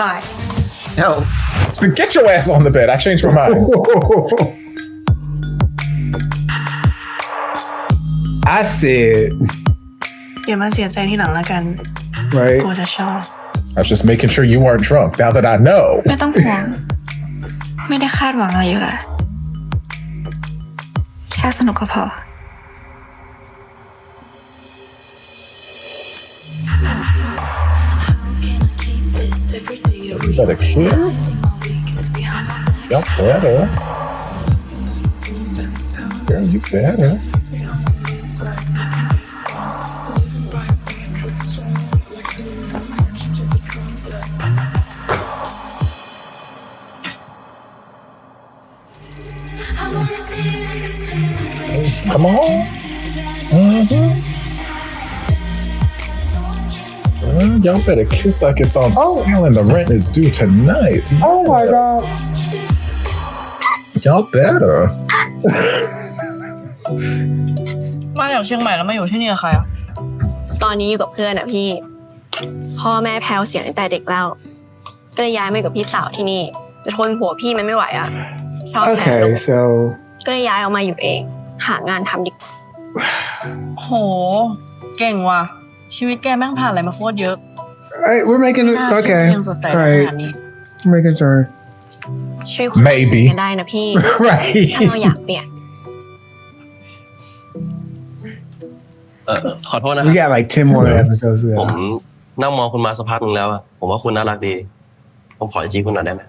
บาย No. So get your ass on the bed. I changed my mind. I said, อย่ามาเสียใจทีหลังละกัน right? กูจะชอบ I was just making sure you weren't drunk. Now that I know. ไม่ต้องห่วง ไม่ได้คาดหวังอะไรอยู่ละแค่สนุกก็พอ You better kiss. Y'all better. Girl, you better. Come on. Y'all better kiss like it's on sale and the rent is due tonight. Oh my god. Y'all better. มาจากเชียงใหม่แล้วมาอยู่ที่นี่กับใครอ่ะ ตอนนี้อยู่กับเพื่อนอะพี่ พ่อแม่แพลวเสียตั้งแต่เด็กแล้ว ก็เลยย้ายมาอยู่กับพี่สาวที่นี่ จะทนผัวพี่มันไม่ไหวอะชอบแพลว Okay, so ก็เลยย้ายออกมาอยู่เอง หางานทำดีกว่า โห เก่งว่ะ ชีวิตแกแม่งผ่านอะไรมาโคตรเยอะ alright, we're making it หน้าชีวิต okay. ยังสดใส All ข right, นาดนี้ making sure. ช่วยคน Maybe กันได้นะพี่ Right. ถ้าเราอยากเปลี่ยน ขอโทษนะค We รับ got like 10 more episodes. ผมนั่งมองคุณมาสักพักหนึ่งแล้วอะผมว่าคุณน่ารักดี ผมขอจีคุณหน่อยได้ไหม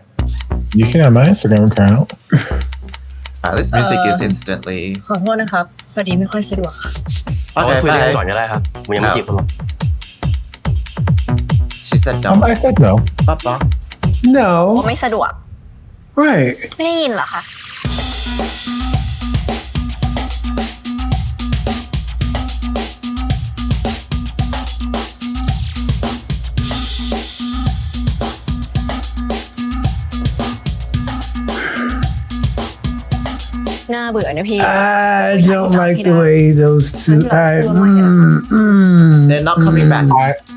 You can have my Instagram account. This music is instantly. ขอโทษนะครับพอดีไม่ค่อยสะดวกค่ะ เอาไว้คุยเล่นก่อนก็ได้ครับผมยังไม่จีบคุณหรอก She said no. I said no. Papa. No. ไม่สะดวก Right. ไม่ได้ยินเหรอคะ น่าเบื่อนะพี่ I don't like the way those two. They're not coming back.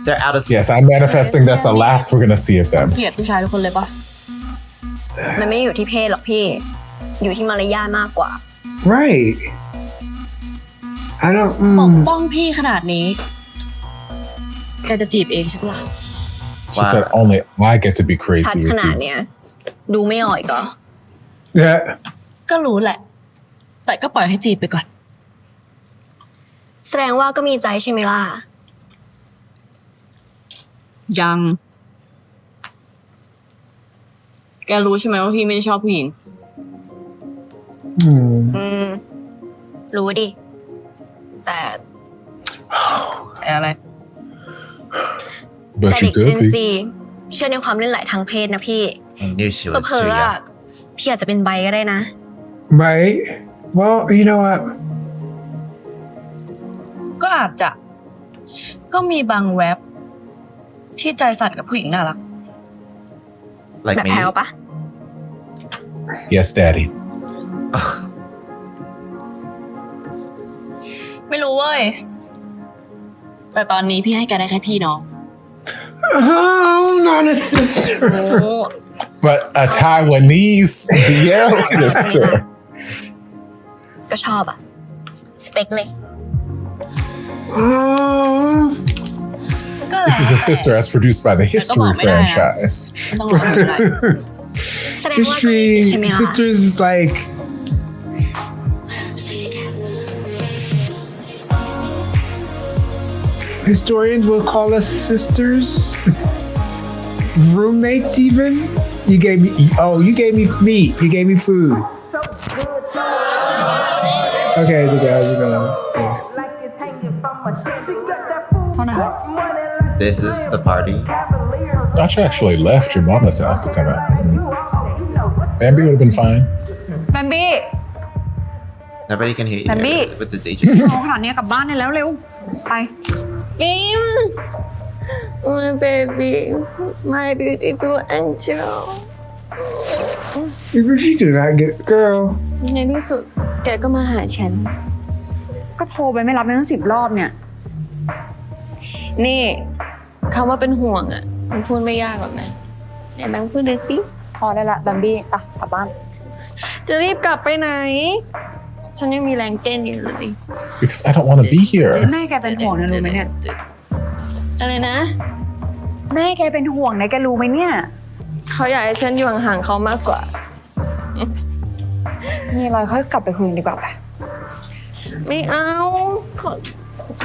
They're out of. Yes, I'm manifesting that's the last we're gonna see of them. เกลียดผู้ชายทุกคนเลยปะ มันไม่อยู่ที่เพศหรอกพี่ อยู่ที่มารยาทมากกว่า Right. I don't. ปกป้องพี่ขนาดนี้แกจะจีบเองใช่ปะล่ะ She said only I get to be ชัด crazy ข with นาด you. เนี้ยดูไม่ออกอีกเหรอ Yeah. ก็รู้แหละ แต่ก็ปล่อยให้จีบไปก่อน แสดงว่าก็มีใจใช่ไหมล่ะ ยัง แกรู้ใช่ไหมว่าพี่ไม่ได้ชอบผู้หญิง รู้ดิ แต่ อะไร But แต่ you เด็ก could เจน be. ซีเชื่อในความลื่นไหลทางเพศนะพี่ I knew she ตัว was เผล too อ young. พี่อาจจะเป็นใบก็ได้นะ Right. Well, you know what? ก็อาจจะ ก็มีบางแว็บที่ใจสั่นกับผู้หญิงน่ารัก Like แบบ me. แพลวปะ Yes, Daddy. ไม่รู้เว้ย แต่ตอนนี้พี่ให้แกได้แค่พี่น้อง Oh, not a sister. But a Taiwanese BL sister. ก็ชอบอะสเปคเลย This is a sister as produced by the History franchise. ไม่ต้องรอไม่ได้ แสดงว่าก็มี History สิทธิ์ใช่ไหมล่ะ sisters is like. Historians will call us sisters, roommates even. You gave me meat. You gave me food. Okay, the guys are gonna. This is the party. Thought you actually left your mama's house to come out. Bambi would have been fine. แบมบี้ Nobody can hear you Bambi. with the DJ. เอาขนาดนี้กลับบ้านได้แล้วเร็ว ไป Game my baby my beautiful angel If you do not get girl. ในที่สุดแกก็มาหาฉัน ก็โทรไปไม่รับไปตั้ง10 รอบเนี่ย นี่คำว่าเป็นห่วงอ่ะ มันพูดไม่ยากหรอกนะไหนแบงค์พูดเลยสิ พอได้ละแบมบี้ไปกลับบ้าน จะรีบกลับไปไหน ฉันยังมีแรงเต้นอยู่เลย Because I don't want to be here. แม่แกเป็นห่วงนะรู้ไหมเนี่ย อะไรนะ แม่แกเป็นห่วงนะแกรู้ไหมเนี่ย เขาอยากให้ฉันอยู่ห่างๆเขามากกว่า มีอะไรค่อยกลับไปคุยกันดีกว่าปะ ไม่เอาขอ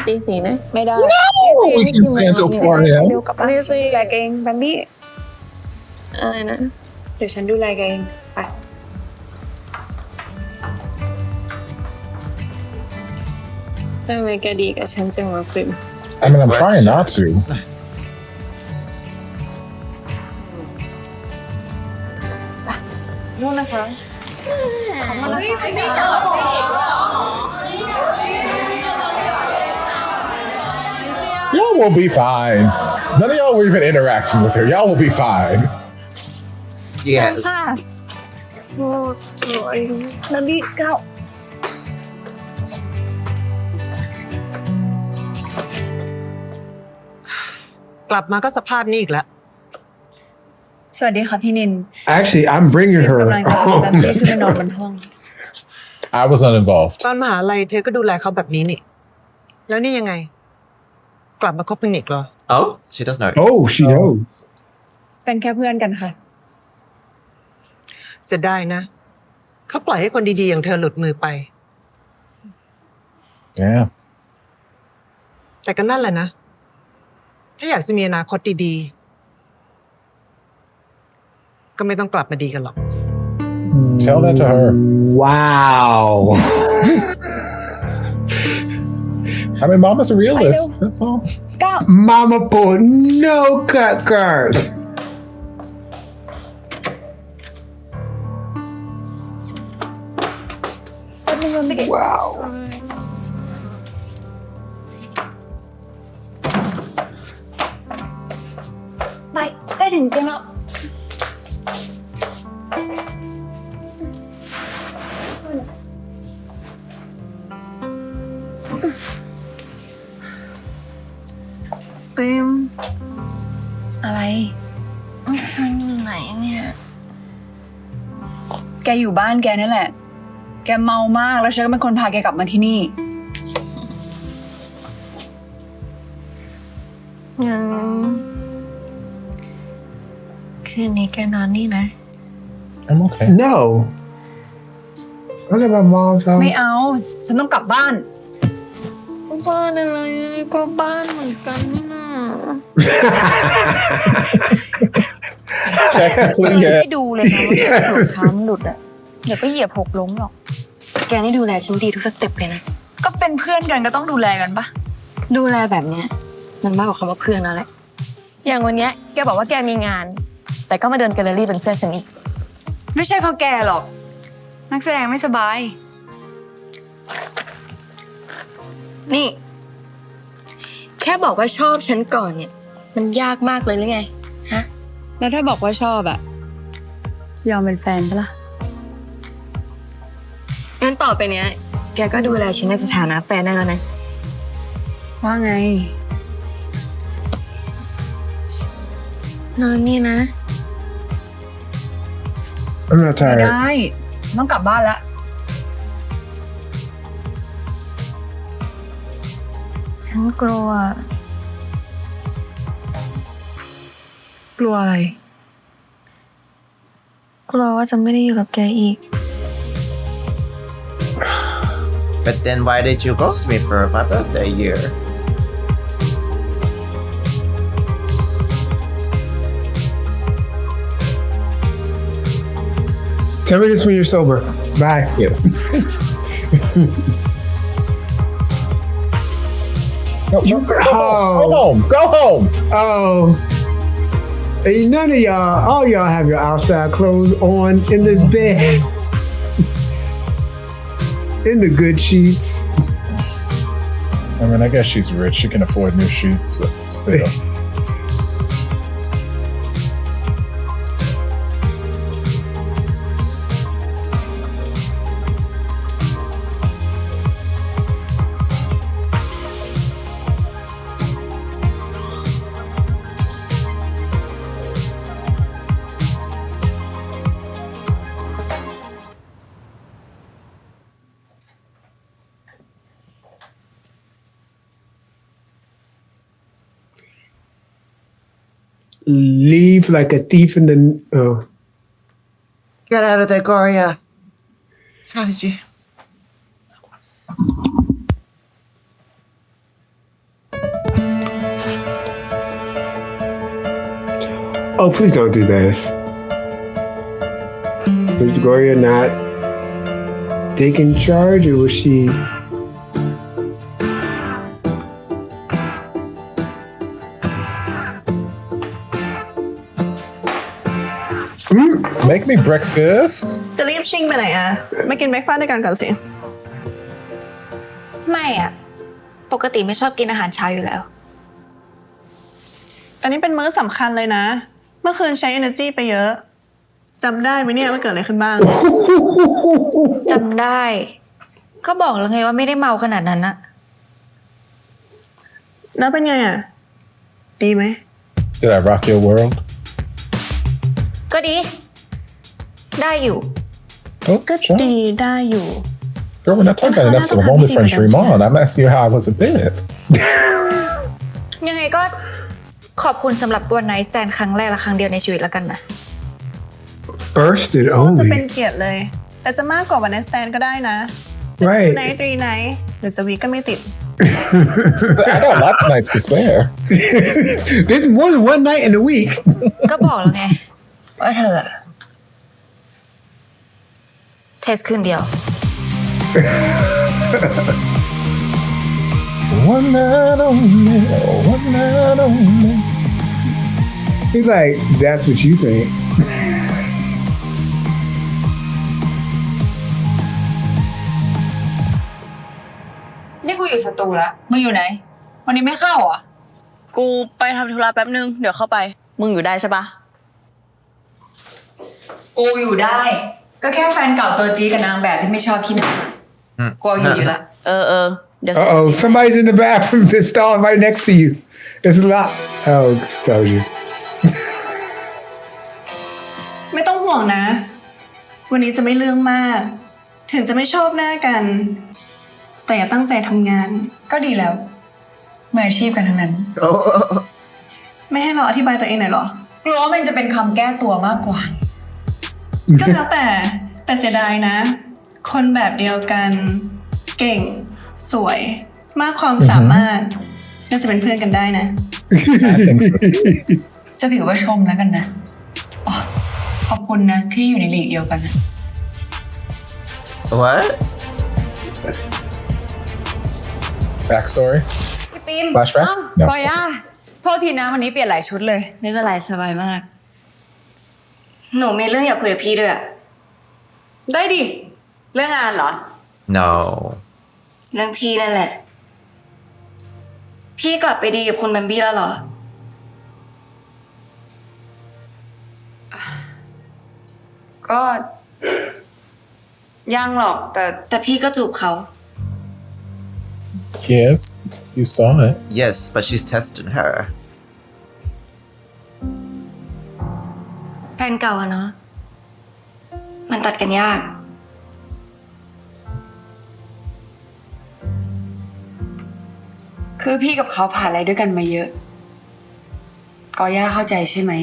ตีสีนะ ไม่ได้ We can stay until 4 a.m. เร็วกลับบ้านฉันดูแลแกเองแบมบี้ อะไรนะ เดี๋ยวฉันดูแลแกเองไป ทำไมแกดีกับฉันจังวะปิ่ม I mean, I'm trying not to. นู่นนะคะ Y'all will be fine. None of y'all were even interacting with her. Y'all will be fine. Yes. โอ้ยแบมบี้ก้าว กลับมาก็สภาพนี้อีกแล้ว สวัสดีค่ะพี่นิน Actually, I'm bringing กำลังจะพาแบม her. บี้ขึ้นไปนอนบนห้อง I was not involved. ตอนมหาลัยเธอก็ดูแลเขาแบบนี้นี่ แล้วนี่ยังไง กลับมาคบกันอีกเหรอ Oh, she does know. Oh, she knows. เป็นแค่เพื่อนกันค่ะ เสียดายนะ เขาปล่อยให้คนดีๆอย่างเธอหลุดมือไป Yeah. แต่ก็นั่นแหละนะ ถ้าอยากจะมีอนาคตดีๆ ก็ไม่ต้องกลับมาดีกันหรอก Hmm. Tell that to her. Wow. I mean, Mama's a realist. That's all. Mama pulled no cut cards. Wow. ได้ถึงกันแล้ว ปิมอะไรฉันอยู่ไหนเนี่ย แกอยู่บ้านแกนี่แหละ แกเมามากแล้วฉันก็เป็นคนพาแกกลับมาที่นี่ งั้นคืนนี้แกนอนนี่นะ I'm okay. No. What's about mom's house? ไม่เอา ฉันต้องกลับบ้าน บ้านอะไรก็บ้านเหมือนกันนี่นะ Technically, ไม่ yeah. ได้ดูเลยนะว่าหลุดเท้ามันหลุดอ่ะเดี๋ยวก็เหยียบหกล้มหรอก แกนี่ดูแลฉันดีทุกสเต็ปเลยนะ ก็เป็นเพื่อนกันก็ต้องดูแลกันปะ ดูแลแบบเนี้ยมันมากกว่าคำว่าเพื่อนแล้วแหละ อย่างวันเนี้ยแกบอกว่าแกมีงาน แต่ก็มาเดินแกลเลอรี่เป็นเพื่อนฉันอีก ไม่ใช่เพราะแกหรอก นักแสดงไม่สบาย นี่ แค่บอกว่าชอบฉันก่อนเนี่ย มันยากมากเลยหรือไง ฮะ แล้วถ้าบอกว่าชอบอะยอมเป็นแฟนปะล่ะ งั้นต่อไปเนี้ย แกก็ดูแลฉันในสถานะแฟนได้แล้วนะ ว่าไง นอนนี่นะ I'm not ไม่ tired. ได้ ต้องกลับบ้านแล้ว ฉันกลัว กลัวอะไร กลัวว่าจะไม่ได้อยู่กับแกอีก But then why did you ghost me for my birthday year? Tell me this when you're sober. Bye. Yes. No, You go home. Go home. Oh. Hey, none of y'all, all y'all have your outside clothes on in this bed. In the good sheets. I mean, I guess she's rich. She can afford new sheets, but still. Leave like a thief in the. Oh. Get out of there, Gloria. How did you? Oh, please don't do this. Was Gloria not taking charge, or was she? Make me breakfast. จะรีบชิ่งไปไหนอะมากินเบรกฟาสต์ด้วยกันก่อนสิ ไม่อะปกติไม่ชอบกินอาหารเช้าอยู่แล้ว แต่นี่เป็นมื้อสำคัญเลยนะ เมื่อคืนใช้ energy ไปเยอะจำได้ไหมเนี่ยว่าเกิดอะไรขึ้นบ้าง จำได้ ก็บอกแล้วไงว่าไม่ได้เมาขนาดนั้นอะ แล้วเป็นไงอะดีไหม Did I rock your world? ก็ดี ได้อยู่ Oh, ก็ sure. ดีได้อยู่ Girl, we're not talking about an episode of Only Friends Dream On. I'm asking you how I was a bit. ยังไงก็ขอบคุณสำหรับวันไนท์สแตนครั้งแรกและครั้งเดียวในชีวิตแล้วกันนะ First and จะเป็น only. เกียรติเลย แต่จะมากกว่าวันไนท์สแตนก็ได้นะ จะ Right. ไนท์ตรีไนท์หรือจะวีก็ไม่ติด I got lots of nights to spare. There's more than one night in a week. ก็บอกแล้วไงว่าเธออะ สคืนเดียว One night only, one night only. He's like, that's what you think. นี่กูอยู่สตูแล้วมึงอยู่ไหน วันนี้ไม่เข้าเหรอ กูไปทำธุระแป๊บนึง เดี๋ยวเข้าไป มึงอยู่ได้ใช่ปะ กูอยู่ได้ ก็แค่แฟนเก่าตัวจี๊กับนางแบบที่ไม่ชอบขี้หน้ากูอยู่ละ เดี๋ยว Uh-oh, somebody's in the bathroom. The stall right next to you. It's locked. Oh, just told you. ไม่ต้องห่วงนะ วันนี้จะไม่เรื่องมาก ถึงจะไม่ชอบหน้ากัน แต่อย่าตั้งใจทำงาน ก็ดีแล้วมืออาชีพกันทั้งนั้น ไม่ให้เราอธิบายตัวเองหน่อยเหรอ กลัวว่ามันจะเป็นคำแก้ตัวมากกว่า ก็แล้วแต่เสียดายนะ คนแบบเดียวกัน เก่ง สวย มากความสามารถน่าจะเป็นเพื่อนกันได้นะ จะถือว่าชมแล้วกันนะอ๋อขอบคุณนะที่อยู่ในลีกเดียวกันนะ What? Backstory? พี่ปิม Flashback? No. ปอย่าโทษทีนะวันนี้เปลี่ยนหลายชุดเลย ไม่เป็นไรสบายมาก หนูมีเรื่องอยากคุยกับพี่ด้วย ได้ดิ เรื่องงานเหรอ No. เรื่องพี่นั่นแหละ พี่กลับไปดีกับคุณแบมบี้แล้วเหรอ ก็ยังหรอกแต่พี่ก็จูบเขา Yes, you saw it. Yes, but she's testing her. แฟนเก่าอะเนาะ มันตัดกันยาก คือพี่กับเขาผ่านอะไรด้วยกันมาเยอะกอย่าเข้าใจใช่ไหม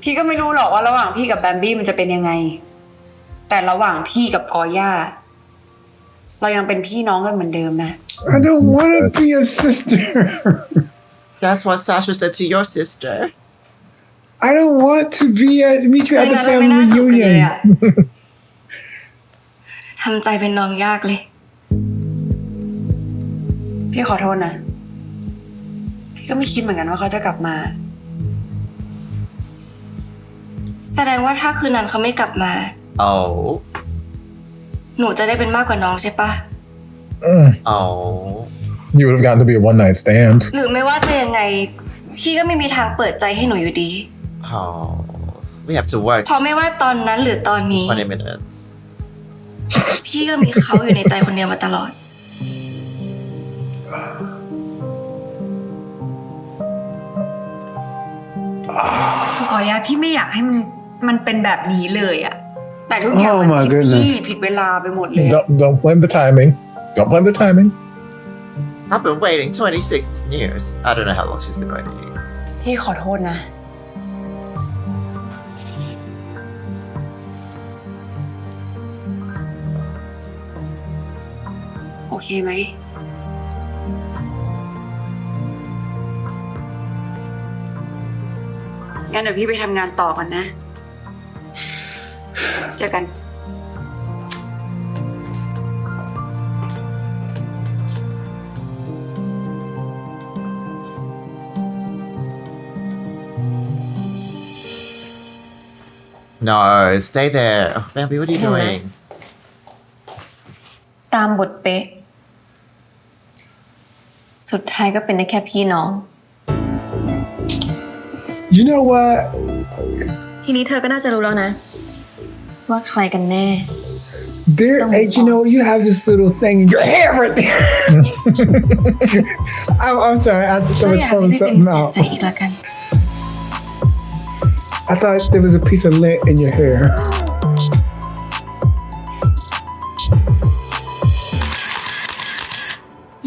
พี่ก็ไม่รู้หรอกว่าระหว่างพี่กับแบมบี้มันจะเป็นยังไง แต่ระหว่างพี่กับกอย่าเรายังเป็นพี่น้องกันเหมือนเดิมนะ I don't want to be a sister. That's what Sasha said to your sister. I don't want to meet you at the งั้นเราไม่ family น่าจูบกันเลย reunion. อะทำใจเป็นน้องยากเลย พี่ขอโทษนะ พี่ก็ไม่คิดเหมือนกันว่าเขาจะกลับมา แสดงว่าถ้าคืนนั้นเขาไม่กลับมา Oh. หนูจะได้เป็นมากกว่าน้องใช่ปะ Oh. You would have gotten to be a one night stand. หรือไม่ว่าจะยังไง พี่ก็ไม่มีทางเปิดใจให้หนูอยู่ดี Oh. We have to work เพราะไม่ว่าตอนนั้นหรือตอนนี้ 20 minutes. พี่ก็มีเขาอยู่ในใจคนเดียวมาตลอด คือกอย่าพี่ไม่อยากให้มันเป็นแบบนี้เลยอะแต่ทุกอย่าง Oh มัน my ผิด goodness ที่ผิดเวลาไปหมดเลย Don't blame the timing. Don't blame the timing. I've been waiting 26 years. I don't know how long she's been waiting. พี่ขอโทษนะ โอเคไหม งั้นเดี๋ยวพี่ไปทำงานต่อก่อนนะ เจอกัน No, stay there. Oh, Bambi, what are you doing? ตามบทเป๊ะ สุดท้ายก็เป็นได้แค่พี่น้อง You know what? ทีนี้เธอก็น่าจะรู้แล้วนะ ว่าใครกันแน่ There, you know, you have this little thing in your hair right there. I'm sorry. I thought I was pulling something out. ใจอีกแล้วกัน I thought there was a piece of lint in your hair.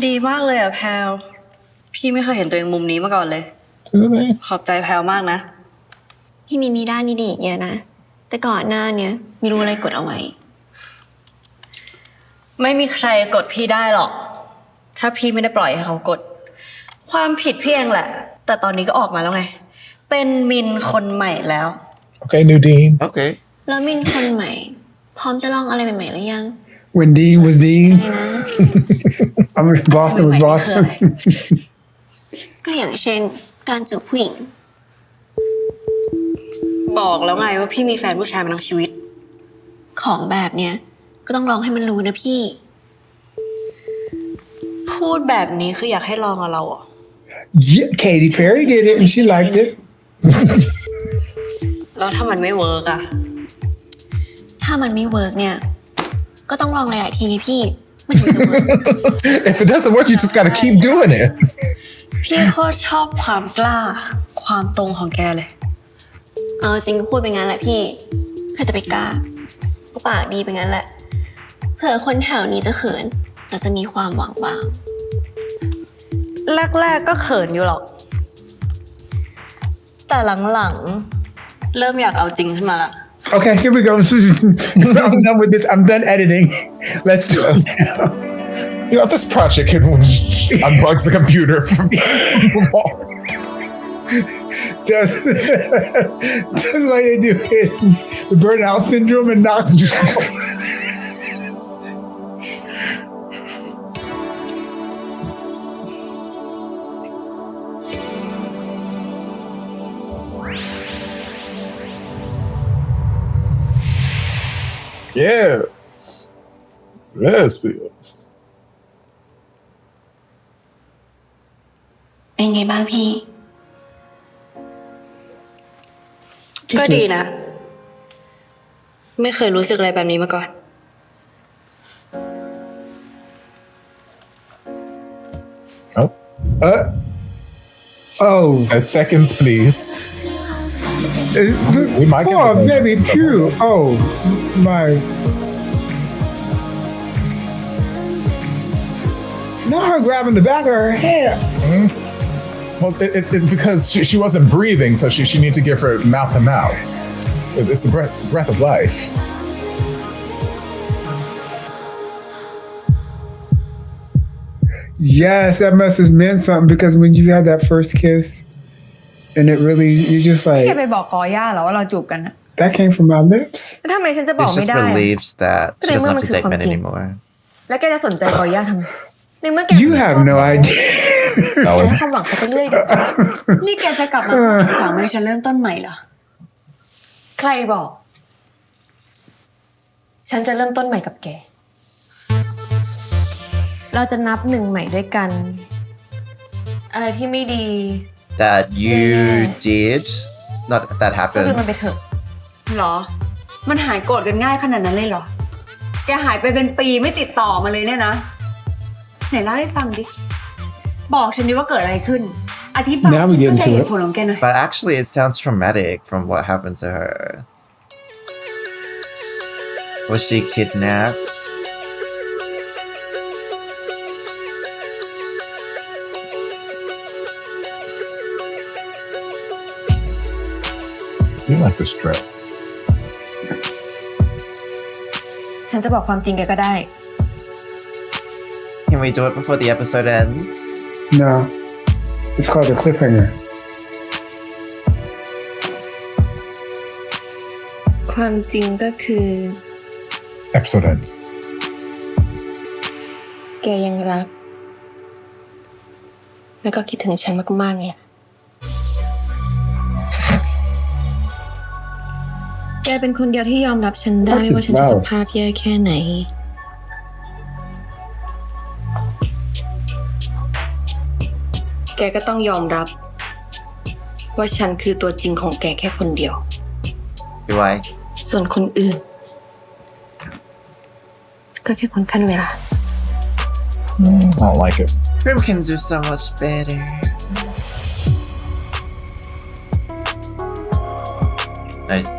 ดีมากเลยอะแพลวพี่ไม่เคยเห็นตัวเองมุมนี้มาก่อนเลย Okay. ขอบใจแพลวมากนะ พี่มีด้านนี้ดีเยอะนะ แต่ก่อนหน้าเนี้ยไม่รู้อะไรกดเอาไว้ ไม่มีใครกดพี่ได้หรอก ถ้าพี่ไม่ได้ปล่อยให้เขากด ความผิดพี่เองแหละ แต่ตอนนี้ก็ออกมาแล้วไง เป็นมินคนใหม่แล้ว Okay, Nudine. Okay. แล้วมินคนใหม่ พร้อมจะลองอะไรใหม่ๆหรือยัง When Dean was Dean อะไรนะ I mean Boston was Boston ก็อย่างเช่นการจูบผู้หญิง บอกแล้วไงว่าพี่มีแฟนผู้ชายมาทั้งชีวิต ของแบบเนี้ยก็ต้องลองให้มันรู้นะพี่ พูดแบบนี้คืออยากให้ลองกับเราอ่ะ Yeah, Katy Perry did it and she liked it แล้วถ้ามันไม่เวิร์กอ่ะ ถ้ามันไม่เวิร์กเนี่ยก็ต้องลองหลายๆทีไงพี่มันถึงจะเวิร์ก If it doesn't work, you just gotta keep doing it. พี่โคตรชอบความกล้า ความตรงของแกเลย จริงก็พูดไปงั้นแหละพี่ใครจะไปกล้าก็ปากดีไปงั้นแหละเผื่อคนแถวนี้จะเขินเราจะมีความหวังบ้าง แรกๆก็เขินอยู่หรอก แต่หลังๆ เริ่มอยากเอาจริงขึ้นมาละ Okay, here we go. I'm done with this. I'm done editing. Let's do it now. You know, this project can just unplugs the computer from the wall. Just like they do in the burnout syndrome and knock. Yes. Lesbians. เป็นไงบ้างพี่ ก็ดีนะ ไม่เคยรู้สึกอะไรแบบนี้มาก่อน Oh. Oh. 5 seconds, please. We might get Oh, the baby, pew. Oh, my. Not her grabbing the back of her hair. Mm-hmm. Well, it's because she wasn't breathing, so she need to give her mouth to mouth. It's the breath of life. Yes, that must have meant something because when you had that first kiss, and it really, you just แก like ไปบอกกอย่าเหรอว่าเราจูบกันอะ that came from my lips. แล้วทำไมฉันจะบอก It's ไม่ just ได้อะ believed that she doesn't have to take men ก็ในเมื่อมันคือความจริง anymore. แล้วแกจะสนใจกอย่าทำไมในเมื่อแก You have no idea. แกให้ความหวังเขาไปเรื่อยเดี๋ยวนี่แกจะกลับมาหวังให้ฉันเริ่มต้นใหม่เหรอ ใครบอก ฉันจะเริ่มต้นใหม่กับแก เราจะนับหนึ่งใหม่ด้วยกัน อะไรที่ไม่ดี That you did, not that ก็คือมันไป happens. เถอะหรอ มันหายโกรธกันง่ายขนาดนั้นเลยเหรอ แกหายไปเป็นปีไม่ติดต่อมาเลยเนี่ยนะ ไหนเล่าให้ฟังดิ บอกฉันดิว่าเกิดอะไรขึ้น อธิบาย Now ฉั we น get เข้าใจ into เห it. ตุผลของแกหน่อย But actually, it sounds traumatic from what happened to her. Was she kidnapped? You like this dressed. ฉันจะบอกความจริงแกก็ได้ Can we do it before the episode ends? No, it's called a cliffhanger. ความจริงก็คือ Episode ends. แกยังรัก แล้วก็คิดถึงฉันมากๆไง แกเป็นคนเดียวที่ยอมรับฉันได้ไม่ว่าฉันจะสภาพแย่แค่ไหน แกก็ต้องยอมรับ ว่าฉันคือตัวจริงของแกแค่คนเดียว Do I? ส่วนคนอื่น ก็แค่คนขั้นเวลา I don't like it. Prim can do so much better.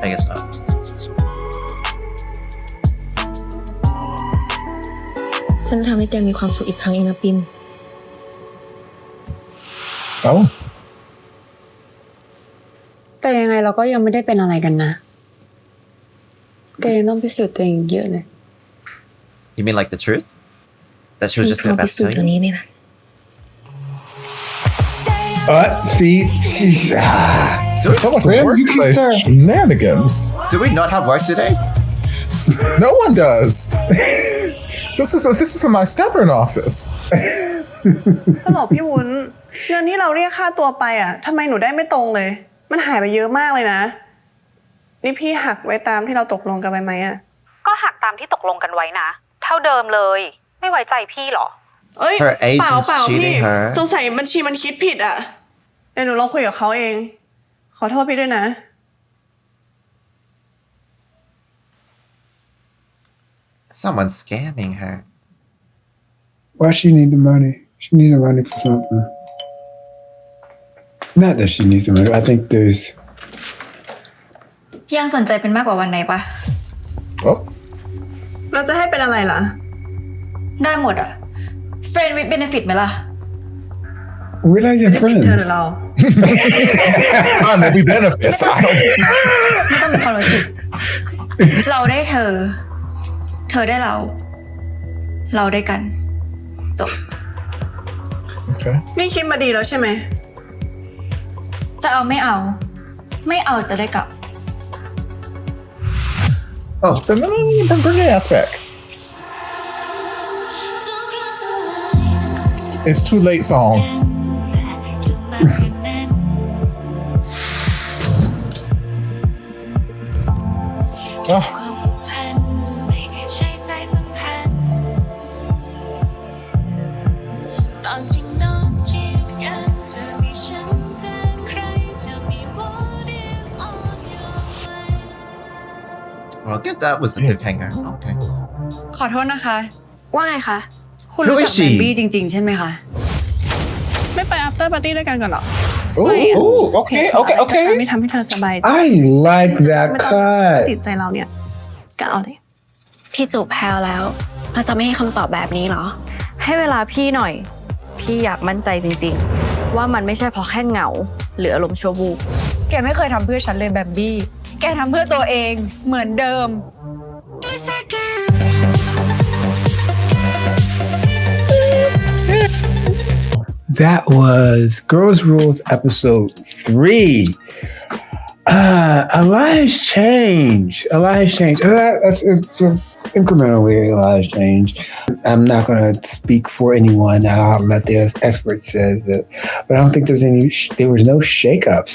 I guess not. ฉันทำให้แกมีความสุขอีกครั้งเองนะปิม Oh. แต่ยังไงเราก็ยังไม่ได้เป็นอะไรกันนะ แกยังต้องพิสูจน์ตัวเองเยอะเลย You mean like the truth? That she was just ฉัน the พิ best สูจน์ to ตัว you? นี้นี่นะ See, she's There's so much Prim, you can workplace start. shenanigans. Do we not have work today? No one does. This is my stubborn office. ตลกพี่วุ้นเงินที่เราเรียกค่าตัวไปอ่ะทำไมหนูได้ไม่ตรงเลยมันหายไปเยอะมากเลยนะนี่พี่หักไว้ตามที่เราตกลงกันไปไหมอ่ะก็หักตามที่ตกลงกันไว้นะเท่าเดิมเลยไม่ไว้ใจพี่หรอเอ้ย Her agent เปล่าพี่ cheating her สงสัยบัญชีมันคิดผิดอ่ะเดี๋ยวหนูลองคุยกับเขาเองขอโทษพี่ด้วยนะ Someone's scamming her. Why she need the money? She needs the money for something. Not that she needs the money. I think there's. ยังสนใจเป็นมากกว่าวันไหนปะ Oh. เราจะให้เป็นอะไรล่ะ ได้หมดอะ friend with benefit ไหมล่ะ We're not your เธอ friends. หรือเรา Maybe benefits. I don't. ไม่ต้องมีความรู้สึก เราได้เธอ เธอได้เรา เราได้กัน จบ Okay. นี่คิดมาดีแล้วใช่ไหม จะเอาไม่เอา ไม่เอาจะได้กลับ Oh, so no, bring your ass back. It's too late song. Oh. Well, I guess that was the cliffhanger. Okay. ขอโทษนะคะ ว่าไงคะ คุณรู้จัก Who is she? แบมบี้จริงๆใช่ไหมคะ ไม่ไป after party ด้วยกันก่อนเหรอ Ooh, okay. ไม่ทำให้เธอสบายใจ I like that ไม่ต้อง cut. ติดใจเราเนี่ยก็เอาเลย พี่จูบแพลวแล้วเราจะไม่ให้คำตอบแบบนี้เหรอ ให้เวลาพี่หน่อย พี่อยากมั่นใจจริงๆ ว่ามันไม่ใช่เพราะแค่เหงาหรืออารมณ์ชั่ววูบ แกไม่เคยทำเพื่อฉันเลยแบมบี้ แกทำเพื่อตัวเองเหมือนเดิม That was Girls Rules episode 3. A lot has changed. That's incrementally a lot has changed. I'm not going to speak for anyone. I'll let the experts say it. But I don't think there was no shakeups.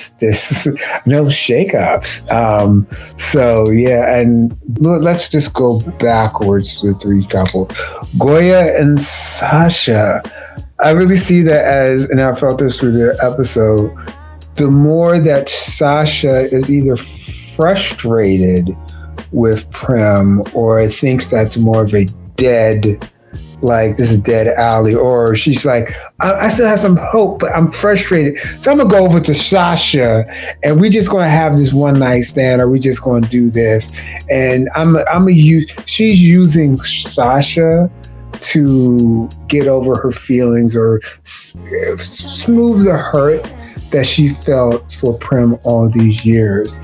No shakeups. So yeah, and let's just go backwards to the three couple. Goya and Sasha. I really see that as, and I felt this through the episode, the more that Sasha is either frustrated with Prim or thinks that's more of a this is dead alley, or she's like, I still have some hope, but I'm frustrated. So I'm gonna go over to Sasha and we just gonna have this one night stand, or we just gonna do this. And she's using Sasha to get over her feelings or smooth the hurt that she felt for Prim all these years.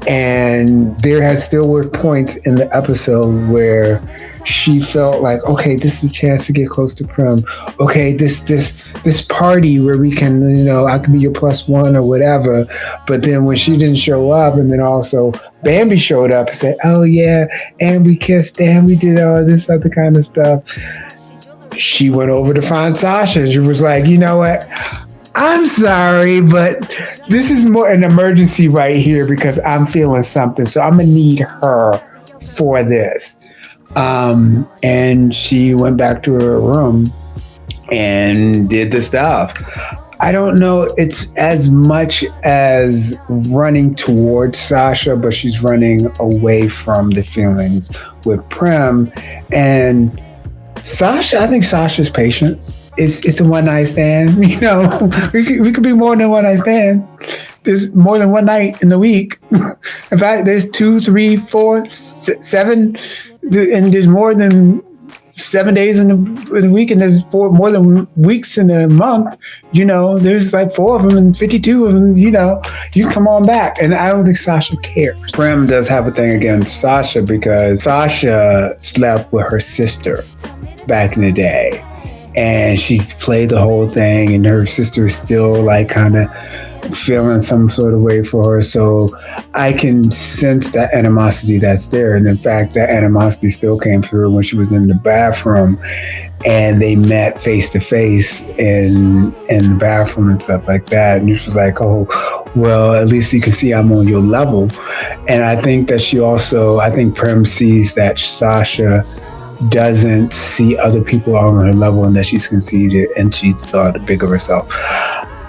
And there still were points in the episode where she felt like, okay, this is a chance to get close to Prim. Okay, this party where we can, I can be your plus one or whatever. But then when she didn't show up, and then also Bambi showed up and said, oh yeah, and we kissed and we did all this other kind of stuff, she went over to find Sasha and she was like, you know what? I'm sorry, but this is more an emergency right here because I'm feeling something. So I'm going to need her for this. And she went back to her room and did the stuff. I don't know it's as much as running towards Sasha, but she's running away from the feelings with Prim. And Sasha, I think Sasha's patient. It's a one night stand. We could be more than one night stand. There's more than one night in the week. In fact, there's 2, 3, 4, 7, and there's more than 7 days in a week, and there's more than weeks in a month. There's like 4 of them and 52 of them. You come on back, and I don't think Sasha cares. Prim does have a thing against Sasha because Sasha slept with her sister back in the day. And she played the whole thing, and her sister is still like kind of feeling some sort of way for her. So I can sense that animosity that's there. And in fact, that animosity still came through when she was in the bathroom and they met face to face in the bathroom and stuff like that. And she was like, oh, well, at least you can see I'm on your level. And I think that I think Prem sees that Sasha doesn't see other people on her level and that she's conceited and she thought big of herself.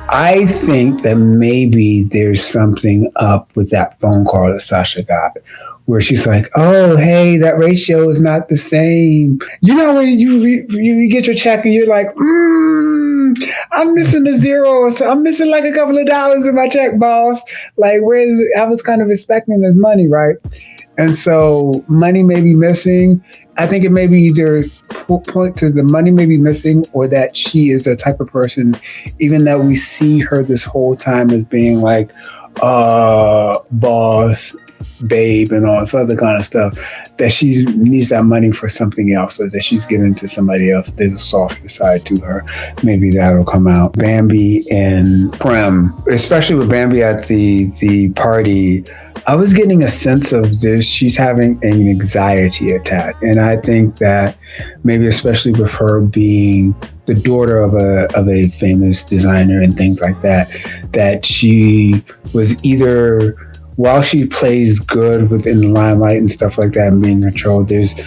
I think that maybe there's something up with that phone call that Sasha got where she's like, oh, hey, that ratio is not the same. You know, when you get your check and you're like, I'm missing a zero. So I'm missing like a couple of dollars in my check, boss. Like, I was kind of expecting this money, right? And so money may be missing. I think it may be either point to the money may be missing or that she is a type of person, even that we see her this whole time as being like, boss, babe, and all this other kind of stuff, that she needs that money for something else or that she's giving to somebody else. There's a softer side to her. Maybe that'll come out. Bambi and Prem, especially with Bambi at the party, I was getting a sense of this. She's having an anxiety attack. And I think that maybe especially with her being the daughter of a famous designer and things like that, that she was either, while she plays good within the limelight and stuff like that and being controlled, there's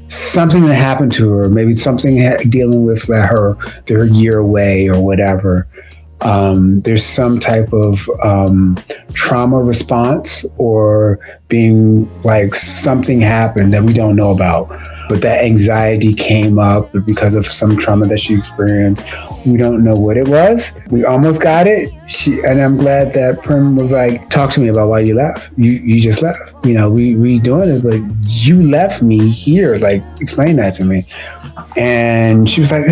something that happened to her, maybe something dealing with her year away or whatever. There's some type of trauma response or being like something happened that we don't know about. But that anxiety came up because of some trauma that she experienced. We don't know what it was. We almost got it. And I'm glad that Prim was like, talk to me about why you left. You just left. You know, we doing it, but you left me here. Like, explain that to me. And she was like,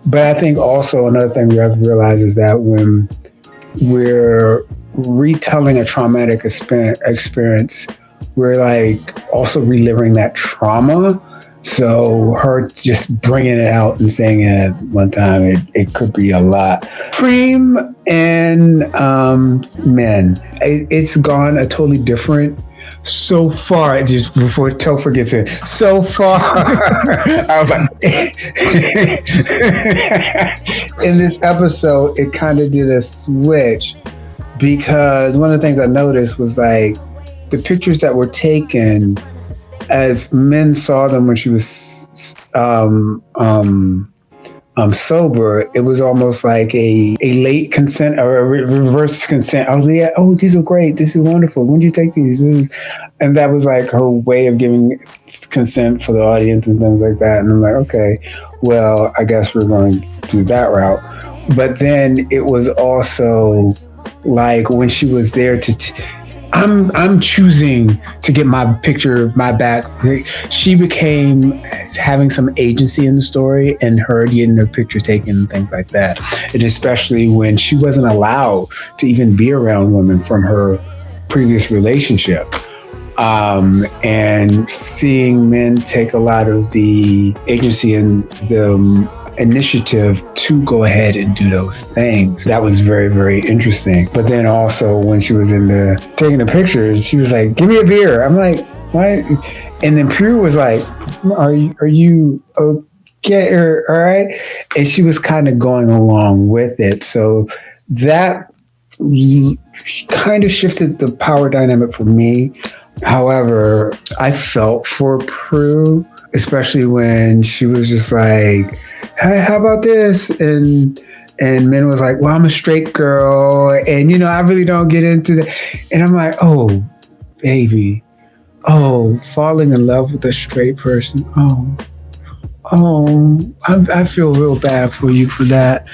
But I think also another thing we have to realize is that when we're retelling a traumatic experience, we're like also reliving that trauma. So her just bringing it out and saying it at one time, it could be a lot. Cream and men, it's gone a totally different. So far, just before Topher gets in, so far, I was like, in this episode, it kind of did a switch because one of the things I noticed was like the pictures that were taken as men saw them when she was sober, it was almost like a late consent or a reverse consent. I was like, yeah, oh, these are great. This is wonderful. When do you take these? And that was like her way of giving consent for the audience and things like that. And I'm like, okay, well, I guess we're going to do that route. But then it was also like when she was there I'm choosing to get my picture, my back. She became having some agency in the story and her getting her picture taken and things like that. And especially when she wasn't allowed to even be around women from her previous relationship. And seeing men take a lot of the agency and the initiative to go ahead and do those things. That was very, very interesting. But then also when she was taking the pictures, she was like, give me a beer. I'm like, what? And then Pure was like, are you okay? All right. And she was kind of going along with it. So that kind of shifted the power dynamic for me. However, I felt for Prue, especially when she was just like, hey, how about this? And men was like, well, I'm a straight girl. And, you know, I really don't get into that. And I'm like, oh, baby. Oh, falling in love with a straight person. I feel real bad for you for that.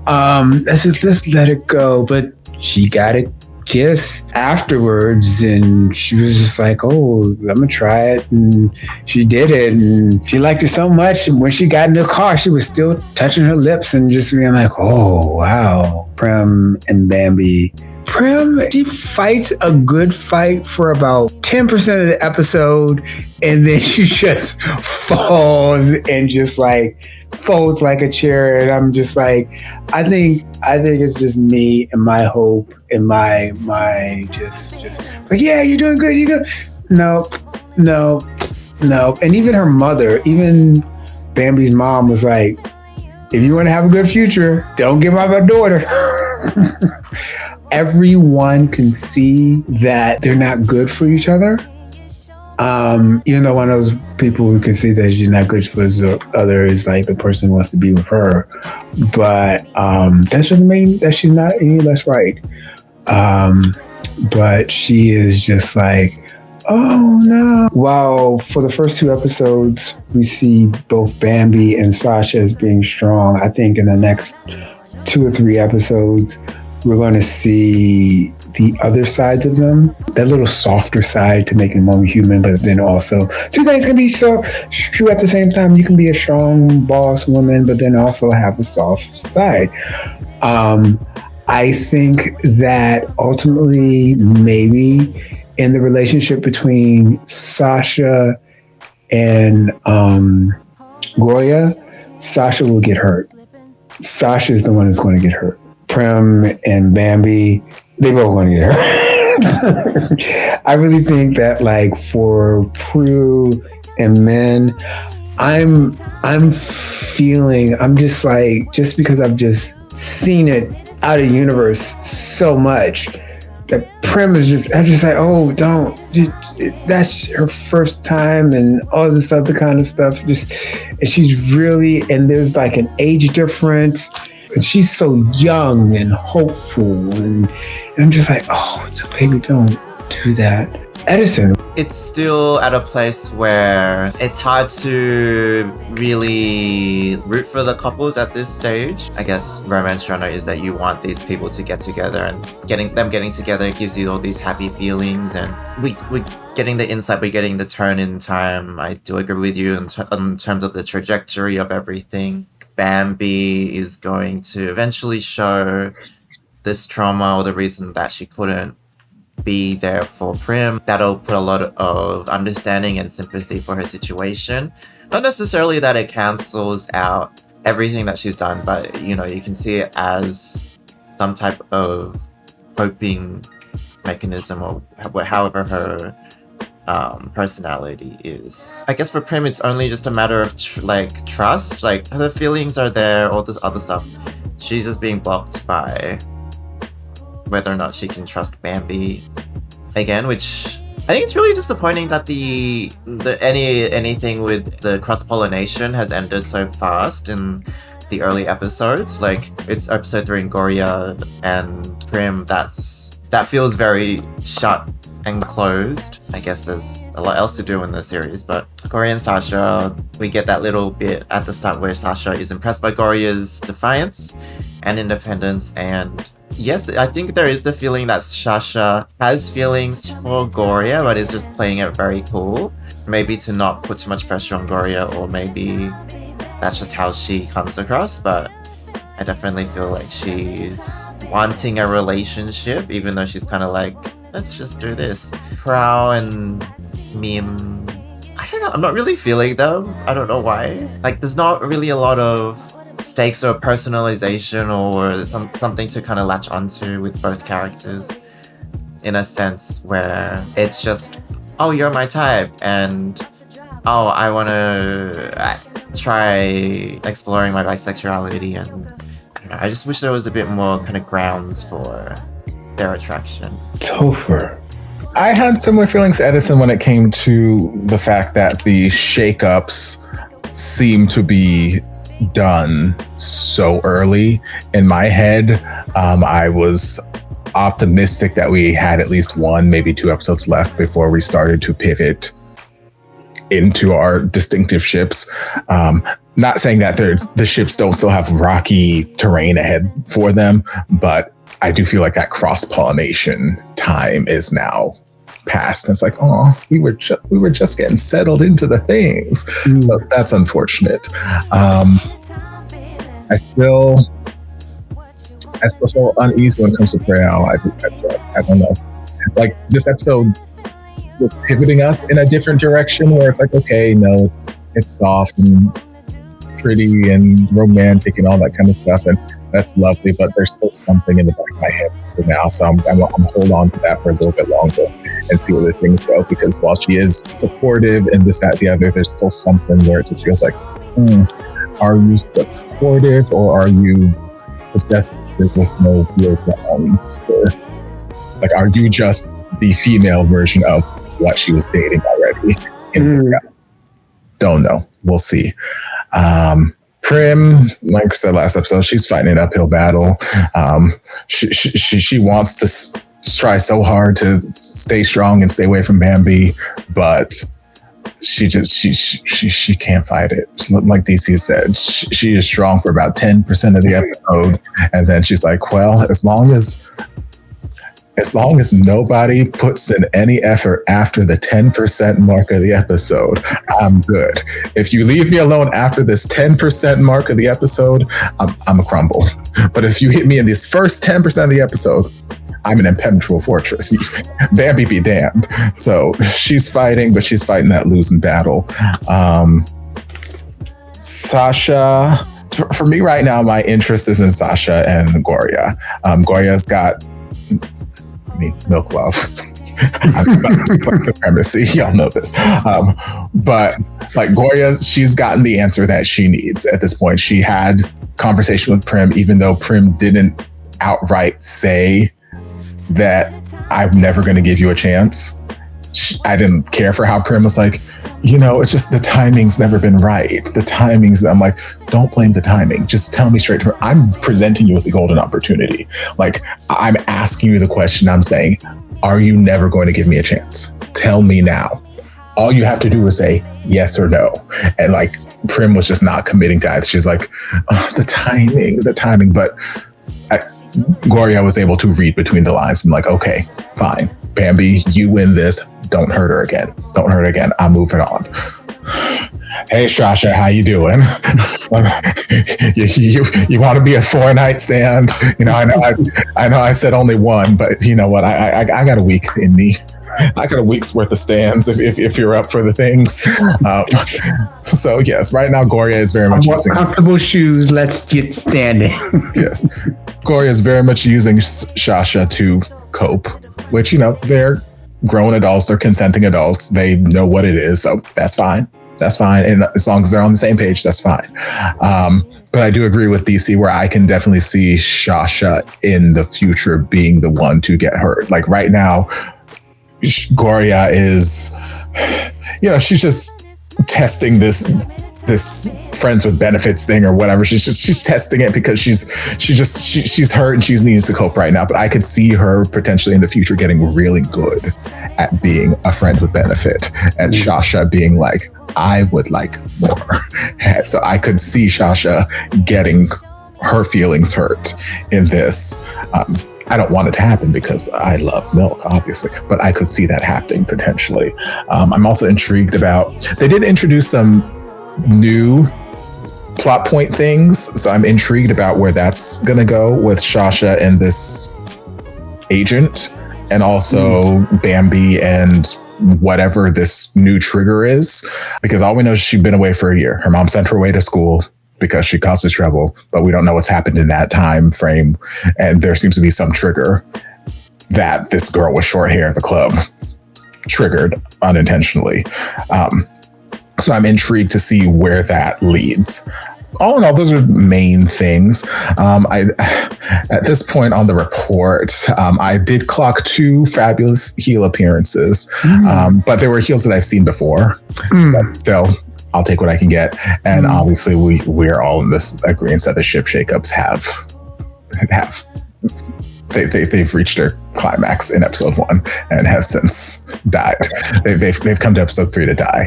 Let's let it go. But she got a kiss afterwards and she was just like, oh, I'm gonna try it. And she did it and she liked it so much. And when she got in the car, she was still touching her lips and just being like, oh, wow. Prem and Bambi Prim, she fights a good fight for about 10% of the episode, and then she just falls and just like folds like a chair. And I'm just like, I think it's just me and my hope and my just like, yeah, you're doing good, you're good. No. And even her mother, even Bambi's mom was like, if you want to have a good future, don't give up a daughter. Everyone can see that they're not good for each other. Even though one of those people who can see that she's not good for the other is like the person who wants to be with her. But that doesn't mean that she's not any less right. But she is just like, oh no. Well, for the first 2 episodes, we see both Bambi and Sasha as being strong. I think in the next 2 or 3 episodes, we're going to see the other sides of them, that little softer side to make them more human, but then also 2 things can be so true at the same time. You can be a strong boss woman, but then also have a soft side. I think that ultimately, maybe in the relationship between Sasha and Goya, Sasha will get hurt. Sasha is the one who's going to get hurt. Prim and Bambi, they both want to get hurt. I really think that like for Prue and Min, I'm just like, just because I've just seen it out of universe so much, that Prim is just, I'm just like, oh, don't, that's her first time and all this other kind of stuff. Just, and she's really, and there's like an age difference. And she's so young and hopeful, and I'm just like, oh, so baby, don't do that. Edison. It's still at a place where it's hard to really root for the couples at this stage. I guess romance genre is that you want these people to get together, and getting together gives you all these happy feelings, and we're getting the insight, we're getting the turn in time. I do agree with you in terms of the trajectory of everything. Bambi is going to eventually show this trauma or the reason that she couldn't be there for Prim. That'll put a lot of understanding and sympathy for her situation. Not necessarily that it cancels out everything that she's done, but you know, you can see it as some type of coping mechanism, or however her personality is. I guess for Prim, it's only just a matter of trust. Like, her feelings are there, all this other stuff. She's just being blocked by whether or not she can trust Bambi again, which I think it's really disappointing that anything with the cross-pollination has ended so fast in the early episodes. Like, it's episode 3 in Goria and Prim, that feels very shut and closed. I guess there's a lot else to do in the series, but Goria and Sasha, we get that little bit at the start where Sasha is impressed by Goria's defiance and independence, and yes, I think there is the feeling that Sasha has feelings for Goria, but is just playing it very cool. Maybe to not put too much pressure on Goria, or maybe that's just how she comes across, but I definitely feel like she's wanting a relationship, even though she's kind of like, let's just do this. Prow and Mim, I don't know, I'm not really feeling them. I don't know why. Like, there's not really a lot of stakes or personalization or something to kind of latch onto with both characters, in a sense where it's just, oh, you're my type, and oh, I want to try exploring my bisexuality, and I don't know, I just wish there was a bit more kind of grounds for their attraction. Topher. I had similar feelings to Edison when it came to the fact that the shakeups seem to be done so early. In my head, I was optimistic that we had at least 1, maybe 2 episodes left before we started to pivot into our distinctive ships. Not saying that the ships don't still have rocky terrain ahead for them, but I do feel like that cross-pollination time is now past. And it's like, oh, we were just getting settled into the things. So that's unfortunate. I I still feel uneasy when it comes to Prayal. I don't know. Like this episode was pivoting us in a different direction where it's like, okay, no, it's soft and pretty and romantic and all that kind of stuff, and that's lovely, but there's still something in the back of my head for now, so I'm hold on to that for a little bit longer and see where things go, because while she is supportive and this, that, the other, there's still something where it just feels like, are you supportive or are you possessive with no real grounds for, like, are you just the female version of what she was dating already in this guy? Don't know. We'll see. Prim, like I said last episode, she's fighting an uphill battle. She wants to try so hard to stay strong and stay away from Bambi, but she can't fight it. Like DC said, she is strong for about 10% of the episode, and then she's like, well, as long as nobody puts in any effort after the 10% mark of the episode, I'm good. If you leave me alone after this 10% mark of the episode, I'm a crumble. But if you hit me in this first 10% of the episode, I'm an impenetrable fortress. Bambi be damned. So she's fighting, but she's fighting that losing battle. Sasha, for me right now, my interest is in Sasha and Gloria. Gloria's got MilkLove. I'm about to play supremacy. Y'all know this. But like Gloria, she's gotten the answer that she needs at this point. She had conversation with Prim, even though Prim didn't outright say that I'm never going to give you a chance. I didn't care for how Prim was like, it's just the timing's never been right. The timing's, I'm like, don't blame the timing. Just tell me straight. I'm presenting you with a golden opportunity. Like, I'm asking you the question. I'm saying, are you never going to give me a chance? Tell me now. All you have to do is say yes or no. And like, Prim was just not committing to it. She's like, the timing. But Gloria was able to read between the lines. I'm like, okay, fine. Bambi, you win this. Don't hurt her again. I'm moving on. Hey, Sasha, how you doing? you want to be a 4-night stand? I know I said only one, but you know what? I got a week in me. I got a week's worth of stands if you're up for the things. So yes, right now Gloria is very much using comfortable shoes. Let's get standing. Yes, Gloria is very much using Sasha to cope, which they're grown adults, they're consenting adults, they know what it is, so that's fine. And as long as they're on the same page, that's fine. But I do agree with DC where I can definitely see Sasha in the future being the one to get hurt. Like right now, Gloria is, she's just testing this friends with benefits thing or whatever. She's testing it because she's hurt and she needs to cope right now. But I could see her potentially in the future getting really good at being a friend with benefit, and Sasha being like, I would like more. So I could see Sasha getting her feelings hurt in this. I don't want it to happen because I love Milk, obviously, but I could see that happening potentially. I'm also intrigued about, they did introduce some new plot point things, so I'm intrigued about where that's gonna go with Sasha and this agent, and also Bambi and whatever this new trigger is, because all we know is she's been away for a year. Her mom sent her away to school because she causes trouble, but we don't know what's happened in that time frame, and there seems to be some trigger that this girl with short hair at the club triggered unintentionally. So I'm intrigued to see where that leads. All in all, those are main things. At this point on the report, I did clock 2 fabulous heel appearances, but there were heels that I've seen before. But still, I'll take what I can get. And obviously, we're all in this agreement that the ship shakeups they've reached their climax in episode 1 and have since died. They've come to episode 3 to die.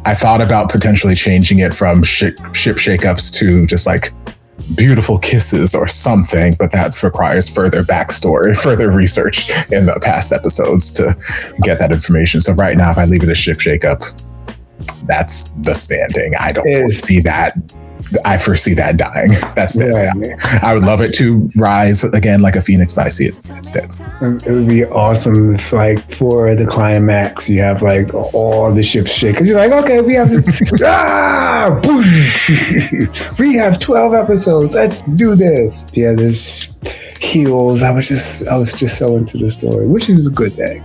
I thought about potentially changing it from ship shakeups to just like beautiful kisses or something, but that requires further backstory, further research in the past episodes to get that information. So right now, if I leave it a ship shakeup, that's the standing. I don't see that I foresee that dying. That's it. Yeah. I would love it to rise again like a phoenix, but I see it. It's dead. It would be awesome if, like, for the climax, you have like all the ships shaking. You're like, okay, we have this. Boosh! We have 12 episodes. Let's do this. Yeah, there's heels. I was just so into the story, which is a good thing.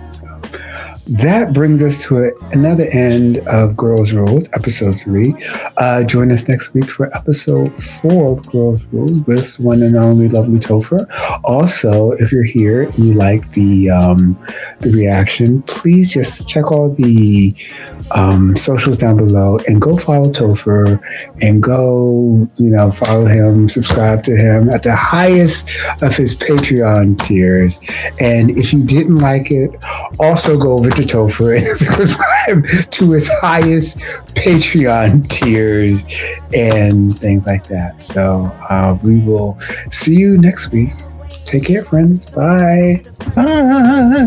That brings us to another end of Girls Rules, episode 3. Join us next week for episode 4 of Girls Rules with one and only lovely Topher. Also, if you're here and you like the reaction, please just check all the socials down below and go follow Topher and go, follow him, subscribe to him at the highest of his Patreon tiers. And if you didn't like it, also go over to Topher and subscribe to his highest Patreon tiers and things like that. So we will see you next week. Take care, friends. Bye. Bye.